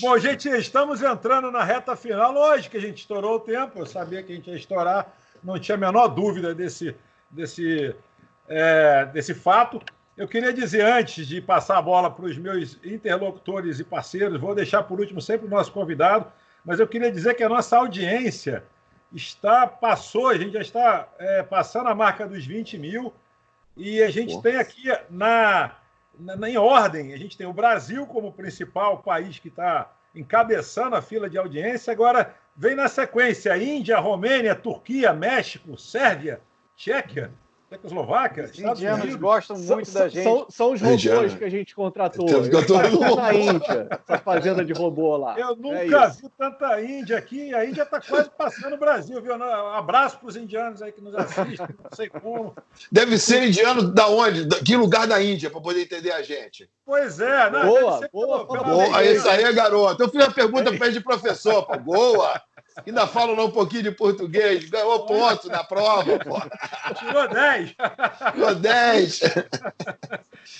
Bom, gente, estamos entrando na reta final. Lógico que a gente estourou o tempo. Eu sabia que a gente ia estourar. Não tinha a menor dúvida desse fato. Eu queria dizer, antes de passar a bola para os meus interlocutores e parceiros, vou deixar por último sempre o nosso convidado, mas eu queria dizer que a nossa audiência a gente já está passando a marca dos 20 mil, e a gente tem aqui em ordem, a gente tem o Brasil como principal país que está encabeçando a fila de audiência, agora vem na sequência Índia, Romênia, Turquia, México, Sérvia, Tchequia, Tchecoslováquia, os indianos gostam muito da gente. São os robôs que a gente contratou. Na Índia, essa fazenda de robô lá. Eu nunca vi tanta Índia aqui. A Índia está quase passando o Brasil, viu? Abraço para os indianos aí que nos assistem, não sei como. Deve ser indiano da onde? Que lugar da Índia, para poder entender a gente? Pois é. Não, boa. Isso aí, garoto. Eu fiz a pergunta para ele de professor. Pô. Boa. Ainda fala um pouquinho de português. Ganhou ponto na prova, pô. Tirou 10. Tirou 10.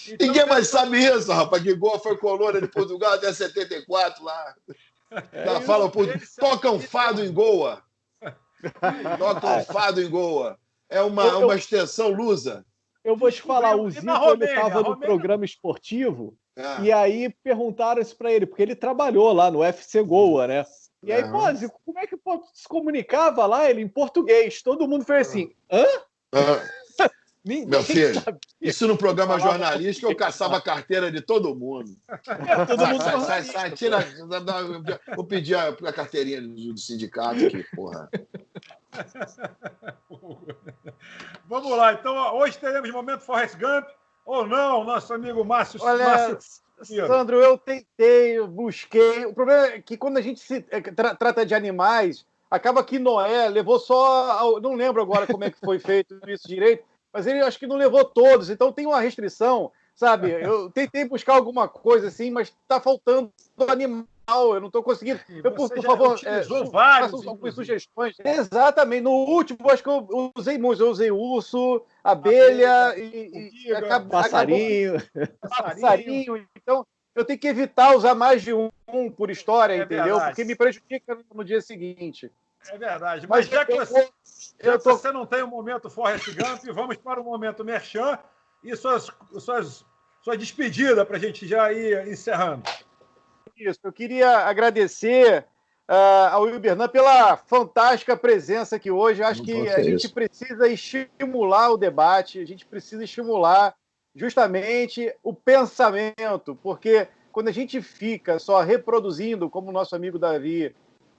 Então, ninguém mais sabe isso, rapaz. Que Goa foi colônia de Portugal até 74 lá. Ela fala, toca um fado em Goa. Toca um fado em Goa. É uma extensão lusa. Eu vou te falar, o Zico estava no programa esportivo e aí perguntaram isso para ele, porque ele trabalhou lá no FC Goa, né? E aí, Zico, como é que se comunicava lá? Ele em português. Todo mundo fez assim, hã? Meu filho, isso no programa jornalístico eu caçava a carteira de todo mundo. Todo mundo sai, tira. Vou pedir a carteirinha do sindicato aqui, porra. Vamos lá, então hoje teremos momento Forrest Gump ou não, nosso amigo Márcio. Olha, Sandro, eu tentei, eu busquei. O problema é que quando a gente se trata de animais, acaba que Noé levou só. Não lembro agora como é que foi feito isso direito, mas ele acho que não levou todos, então tem uma restrição, sabe? Eu tentei buscar alguma coisa assim, mas está faltando animal, eu não estou conseguindo. Por favor, façam algumas sugestões. Exatamente, no último acho que eu usei muito, eu usei urso, abelha e passarinho. Então, eu tenho que evitar usar mais de um por história, entendeu? Verdade. Porque me prejudica no dia seguinte. É verdade, mas já que você não tem o momento Forrest Gump, vamos para o momento Merchan e sua despedida para a gente já ir encerrando. Isso, eu queria agradecer ao Wilbernan pela fantástica presença aqui hoje. Acho que a gente precisa estimular o debate, a gente precisa estimular justamente o pensamento, porque quando a gente fica só reproduzindo, como o nosso amigo Davi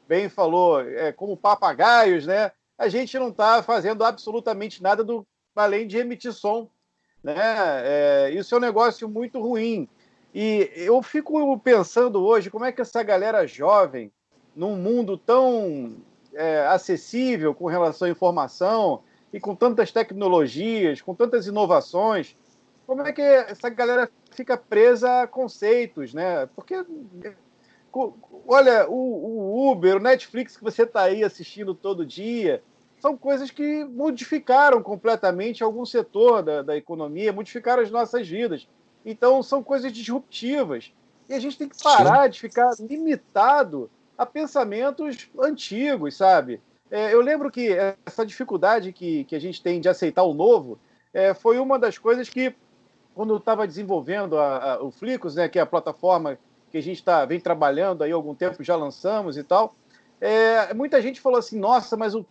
bem falou, como papagaios, né? A gente não está fazendo absolutamente nada além de emitir som, né? Isso é um negócio muito ruim. E eu fico pensando hoje como é que essa galera jovem, num mundo tão acessível com relação à informação e com tantas tecnologias, com tantas inovações, como é que essa galera fica presa a conceitos, né? Porque, olha, o Uber, o Netflix que você está aí assistindo todo dia, são coisas que modificaram completamente algum setor da economia, modificaram as nossas vidas. Então, são coisas disruptivas. E a gente tem que parar de ficar limitado a pensamentos antigos, sabe? Eu lembro que essa dificuldade que a gente tem de aceitar o novo foi uma das coisas que, quando eu estava desenvolvendo o Flicos, né, que é a plataforma que a gente vem trabalhando aí há algum tempo, já lançamos e tal, muita gente falou assim, nossa, mas o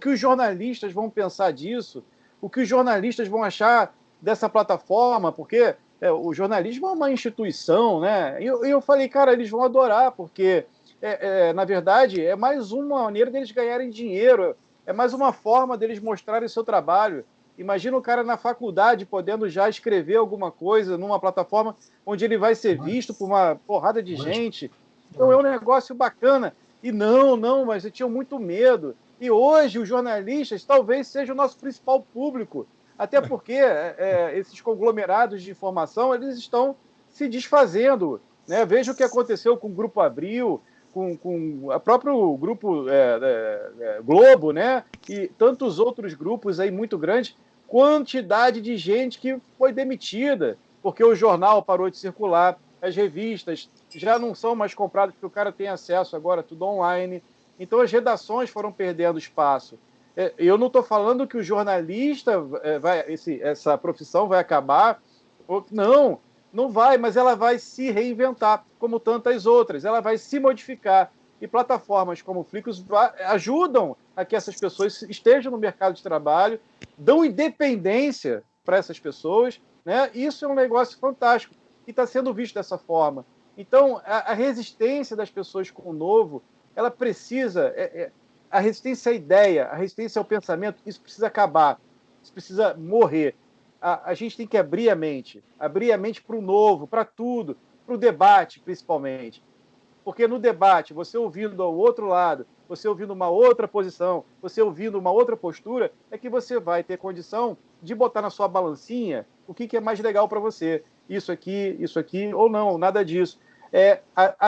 que os jornalistas vão pensar disso? O que os jornalistas vão achar dessa plataforma? Porque o jornalismo é uma instituição, né? E eu falei, cara, eles vão adorar, porque na verdade, é mais uma maneira deles ganharem dinheiro, é mais uma forma deles mostrarem o seu trabalho. Imagina o cara na faculdade podendo já escrever alguma coisa numa plataforma onde ele vai ser visto por uma porrada de gente. Então é um negócio bacana. E mas eu tinha muito medo. E hoje os jornalistas talvez sejam o nosso principal público. Até porque esses conglomerados de informação eles estão se desfazendo. Né? Veja o que aconteceu com o Grupo Abril, com o próprio Grupo Globo, né? E tantos outros grupos aí muito grandes. Quantidade de gente que foi demitida, porque o jornal parou de circular, as revistas já não são mais compradas, porque o cara tem acesso agora, tudo online. Então as redações foram perdendo espaço. Eu não estou falando que o jornalista, essa profissão vai acabar. Não vai, mas ela vai se reinventar, como tantas outras. Ela vai se modificar. E plataformas como o Flickr ajudam a que essas pessoas estejam no mercado de trabalho, dão independência para essas pessoas, né? Isso é um negócio fantástico e está sendo visto dessa forma. Então, a resistência das pessoas com o novo, ela precisa... a resistência à ideia, a resistência ao pensamento, isso precisa acabar, isso precisa morrer. A gente tem que abrir a mente para o novo, para tudo, para o debate, principalmente. Porque no debate, você ouvindo ao outro lado, você ouvindo uma outra posição, você ouvindo uma outra postura, é que você vai ter condição de botar na sua balancinha o que é mais legal para você. Isso aqui, ou não, nada disso.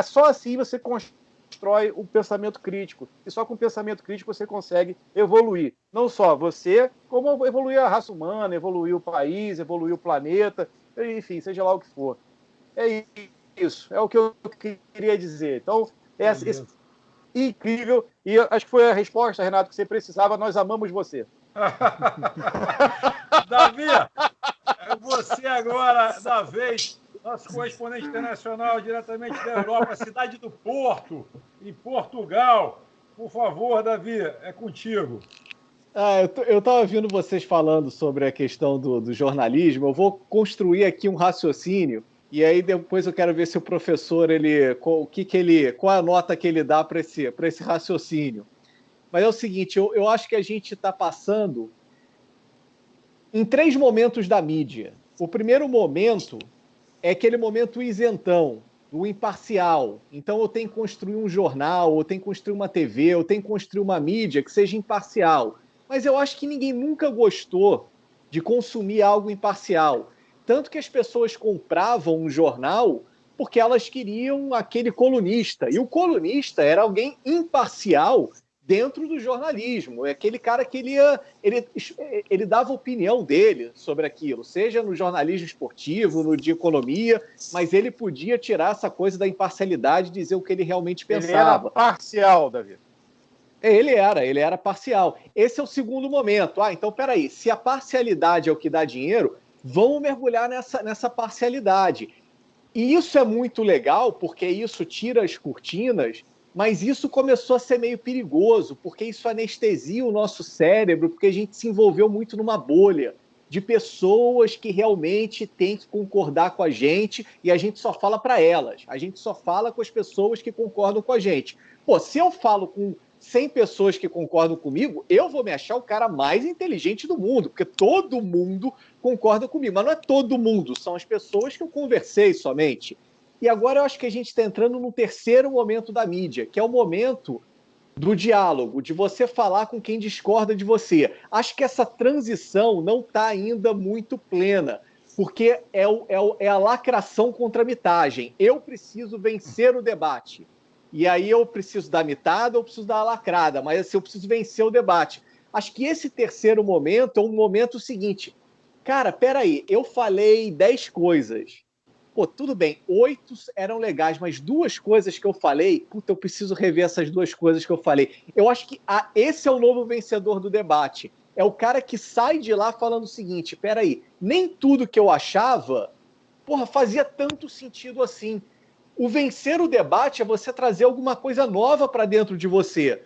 Só assim você constrói o pensamento crítico. E só com o pensamento crítico você consegue evoluir. Não só você, como evoluir a raça humana, evoluir o país, evoluir o planeta, enfim, seja lá o que for. É isso, é o que eu queria dizer. Então, incrível. E acho que foi a resposta, Renato, que você precisava. Nós amamos você. Davi, você agora, da vez, nosso correspondente internacional diretamente da Europa, cidade do Porto, em Portugal. Por favor, Davi, é contigo. Eu estava ouvindo vocês falando sobre a questão do jornalismo. Eu vou construir aqui um raciocínio e aí depois eu quero ver se o professor qual a nota que ele dá para esse raciocínio. Mas é o seguinte, eu acho que a gente está passando em 3 momentos da mídia. O primeiro momento é aquele momento isentão, do imparcial. Então eu tenho que construir um jornal, eu tenho que construir uma TV, eu tenho que construir uma mídia que seja imparcial. Mas eu acho que ninguém nunca gostou de consumir algo imparcial. Tanto que as pessoas compravam um jornal porque elas queriam aquele colunista. E o colunista era alguém imparcial dentro do jornalismo. É aquele cara que ele dava a opinião dele sobre aquilo, seja no jornalismo esportivo, no de economia, mas ele podia tirar essa coisa da imparcialidade e dizer o que ele realmente pensava. Ele era parcial, Davi. Ele era parcial. Esse é o segundo momento. Então, peraí, se a parcialidade é o que dá dinheiro, vamos mergulhar nessa parcialidade. E isso é muito legal, porque isso tira as cortinas, mas isso começou a ser meio perigoso, porque isso anestesia o nosso cérebro, porque a gente se envolveu muito numa bolha de pessoas que realmente têm que concordar com a gente e a gente só fala para elas. A gente só fala com as pessoas que concordam com a gente. Pô, se eu falo com 100 pessoas que concordam comigo, eu vou me achar o cara mais inteligente do mundo, porque todo mundo concorda comigo. Mas não é todo mundo, são as pessoas que eu conversei somente. E agora eu acho que a gente está entrando no terceiro momento da mídia, que é o momento do diálogo, de você falar com quem discorda de você. Acho que essa transição não está ainda muito plena, porque é a lacração contra a mitagem. Eu preciso vencer o debate. E aí eu preciso dar mitada ou preciso dar lacrada, mas assim, eu preciso vencer o debate. Acho que esse terceiro momento é um momento seguinte. Cara, peraí, eu falei 10 coisas. Pô, tudo bem, 8 eram legais, mas 2 coisas que eu falei, puta, eu preciso rever essas 2 coisas que eu falei. Eu acho que esse é o novo vencedor do debate. É o cara que sai de lá falando o seguinte, peraí, nem tudo que eu achava, fazia tanto sentido assim. O vencer o debate é você trazer alguma coisa nova para dentro de você.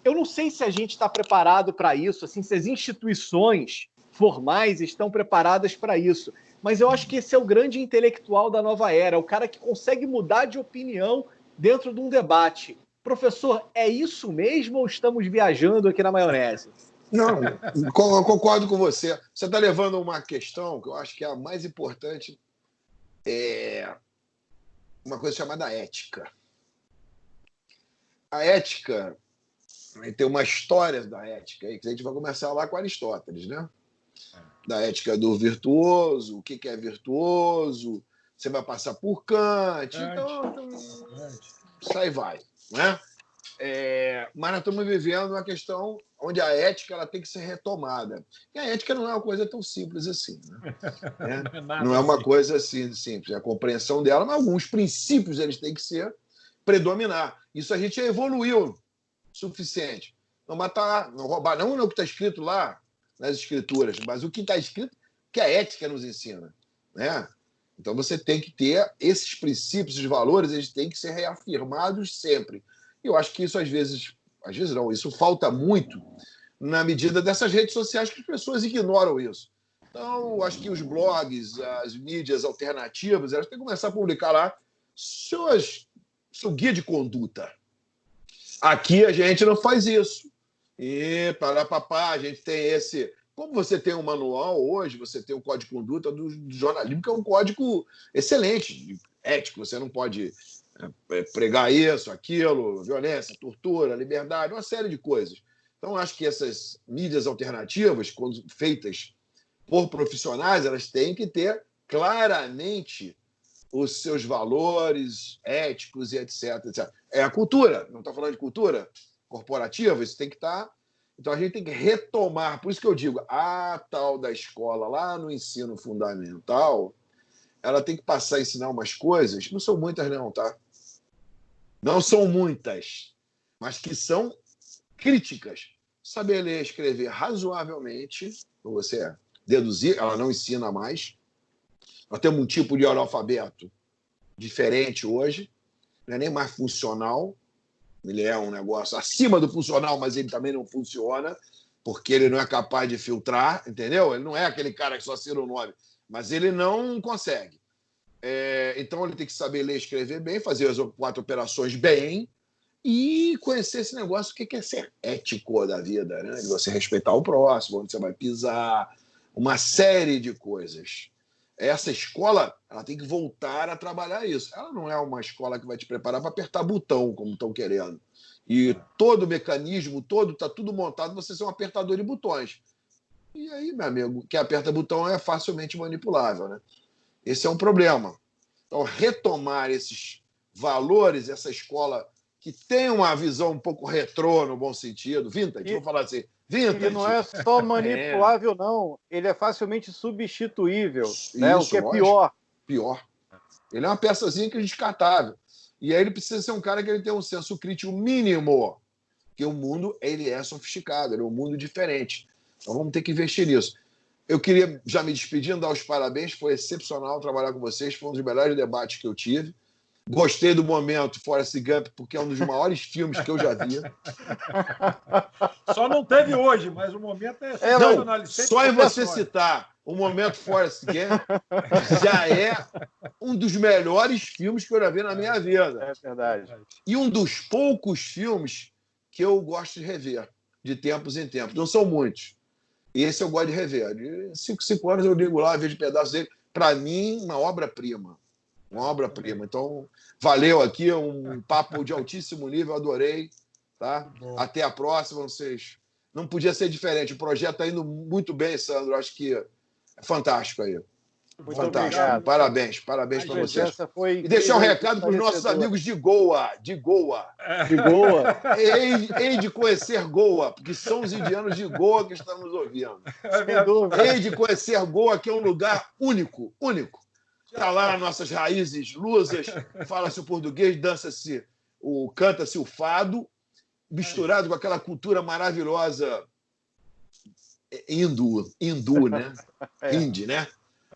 Eu não sei se a gente está preparado para isso, assim, se as instituições formais estão preparadas para isso. Mas eu acho que esse é o grande intelectual da nova era, o cara que consegue mudar de opinião dentro de um debate. Professor, é isso mesmo ou estamos viajando aqui na maionese? Não, eu concordo com você. Você está levando uma questão que eu acho que é a mais importante, uma coisa chamada ética. A ética, tem uma história da ética aí, que a gente vai começar lá com Aristóteles, né? Da ética do virtuoso, o que é virtuoso, você vai passar por Kant, então isso aí vai, né? Mas nós estamos vivendo uma questão onde a ética ela tem que ser retomada. E a ética não é uma coisa tão simples assim, né? Não é uma coisa assim simples. A compreensão dela, mas alguns princípios eles têm que predominar. Isso a gente evoluiu o suficiente. Não matar, não roubar, não o que está escrito lá nas escrituras, mas o que está escrito que a ética nos ensina, né? Então você tem que ter esses princípios, esses valores, eles têm que ser reafirmados sempre. E eu acho que isso às vezes não, isso falta muito na medida dessas redes sociais que as pessoas ignoram isso. Então, eu acho que os blogs, as mídias alternativas, elas têm que começar a publicar lá seu guia de conduta. Aqui a gente não faz isso. E papá, a gente tem esse... Como você tem um manual hoje, você tem um código de conduta do jornalismo, que é um código excelente, ético. Você não pode pregar isso, aquilo, violência, tortura, liberdade, uma série de coisas. Então, acho que essas mídias alternativas, quando feitas por profissionais, elas têm que ter claramente os seus valores éticos e etc, etc. É a cultura, não está falando de cultura corporativa, isso tem que estar... Então, a gente tem que retomar, por isso que eu digo, a tal da escola lá no ensino fundamental, ela tem que passar a ensinar umas coisas, não são muitas não, tá? Não são muitas, mas que são críticas. Saber ler e escrever razoavelmente, para você deduzir, ela não ensina mais. Nós temos um tipo de analfabeto diferente hoje, não é nem mais funcional, ele é um negócio acima do funcional, mas ele também não funciona, porque ele não é capaz de filtrar, entendeu? Ele não é aquele cara que só assina o nome, mas ele não consegue. Então ele tem que saber ler e escrever bem, fazer as 4 operações bem e conhecer esse negócio, o que é ser ético da vida, né? De você respeitar o próximo, onde você vai pisar, uma série de coisas. Essa escola, ela tem que voltar a trabalhar isso. Ela não é uma escola que vai te preparar para apertar botão, como estão querendo. E todo o mecanismo, está tudo montado para você ser um apertador de botões. E aí, meu amigo, quem aperta botão é facilmente manipulável, né? Esse é um problema. Então, retomar esses valores, essa escola que tem uma visão um pouco retrô, no bom sentido, vintage, vou falar assim, vintage. Ele não é só manipulável, não. Ele é facilmente substituível, né? O que é pior. Pior. Ele é uma peçazinha que é descartável. E aí ele precisa ser um cara que ele tem um senso crítico mínimo, porque o mundo ele é sofisticado, ele é um mundo diferente. Então vamos ter que investir nisso. Eu queria, já me despedindo, dar os parabéns, foi excepcional trabalhar com vocês, foi um dos melhores debates que eu tive. Gostei do momento Forrest Gump, porque é um dos maiores filmes que eu já vi. Só não teve hoje, mas o momento é sensacional. Não, só em você citar o momento Forrest Gump, já é um dos melhores filmes que eu já vi na minha vida. É verdade. E um dos poucos filmes que eu gosto de rever, de tempos em tempos. Não são muitos. E esse eu gosto de rever. De 5 anos eu ligo lá, vejo pedaços dele. Para mim, uma obra-prima. Uma obra-prima. Então, valeu aqui, um papo de altíssimo nível, adorei. Tá? Até a próxima, vocês. Não podia ser diferente. O projeto está indo muito bem, Sandro. Acho que é fantástico aí. Muito fantástico. Obrigado. Parabéns para vocês. E deixar um recado para os nossos amigos de Goa. De Goa. Hei de conhecer Goa, porque são os indianos de Goa que estão nos ouvindo. Hei de conhecer Goa, que é um lugar único, único. Está lá nas nossas raízes lusas, fala-se o português, dança-se, canta-se o fado, misturado com aquela cultura maravilhosa hindu, né? Hindi, né?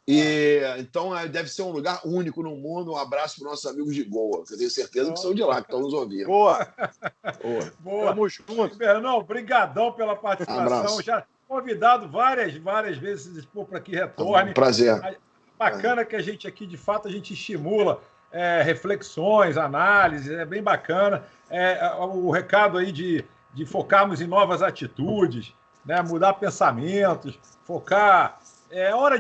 E, então, deve ser um lugar único no mundo. Um abraço para os nossos amigos de Goa, que eu tenho certeza que são de lá, que estão nos ouvindo. Boa! Tamo junto. Bernão, brigadão pela participação. Abraço. Já convidado várias vezes para que retorne. Prazer. Bacana que a gente aqui, de fato, a gente estimula reflexões, análises, é bem bacana. O recado aí de focarmos em novas atitudes, né? Mudar pensamentos, focar. É hora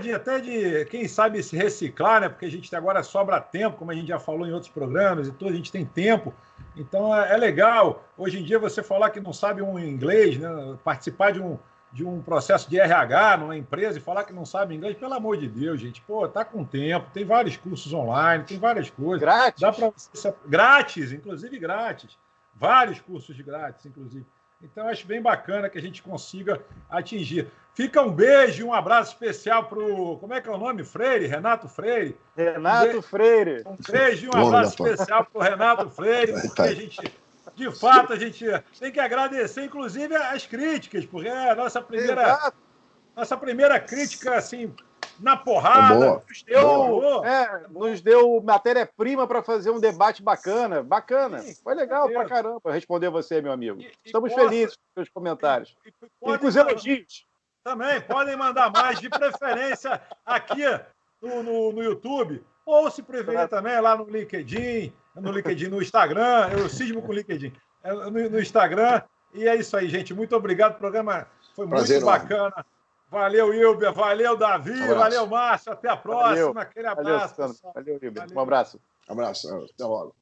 quem sabe, se reciclar, né? Porque a gente agora sobra tempo, como a gente já falou em outros programas, e tudo, a gente tem tempo. Então é legal. Hoje em dia, você falar que não sabe um inglês, né? Participar de um processo de RH numa empresa e falar que não sabe inglês, pelo amor de Deus, gente. Pô, tá com tempo, tem vários cursos online, tem várias coisas. Grátis? Dá para você... Grátis, inclusive grátis. Vários cursos grátis, inclusive. Então, acho bem bacana que a gente consiga atingir. Fica um beijo e um abraço especial para o... Como é que é o nome? Freire? Renato Freire? Renato Freire. Um beijo e um abraço especial para o Renato Freire, porque a gente... De fato, a gente tem que agradecer, inclusive, as críticas, porque é a nossa primeira crítica, assim, na porrada. Nos deu matéria-prima para fazer um debate bacana. Sim, foi legal pra caramba responder você, meu amigo. Estamos felizes com os seus comentários. E com os elogios. Também, podem mandar mais, de preferência aqui no YouTube, ou se preferir também lá no LinkedIn, no Instagram, eu cismo com o LinkedIn, no Instagram. E é isso aí, gente. Muito obrigado. O programa foi muito bacana. Valeu, Ilber. Valeu, Davi. Valeu, Márcio. Até a próxima. Aquele abraço. Valeu, Ilber. Um abraço. Abraço. Até logo.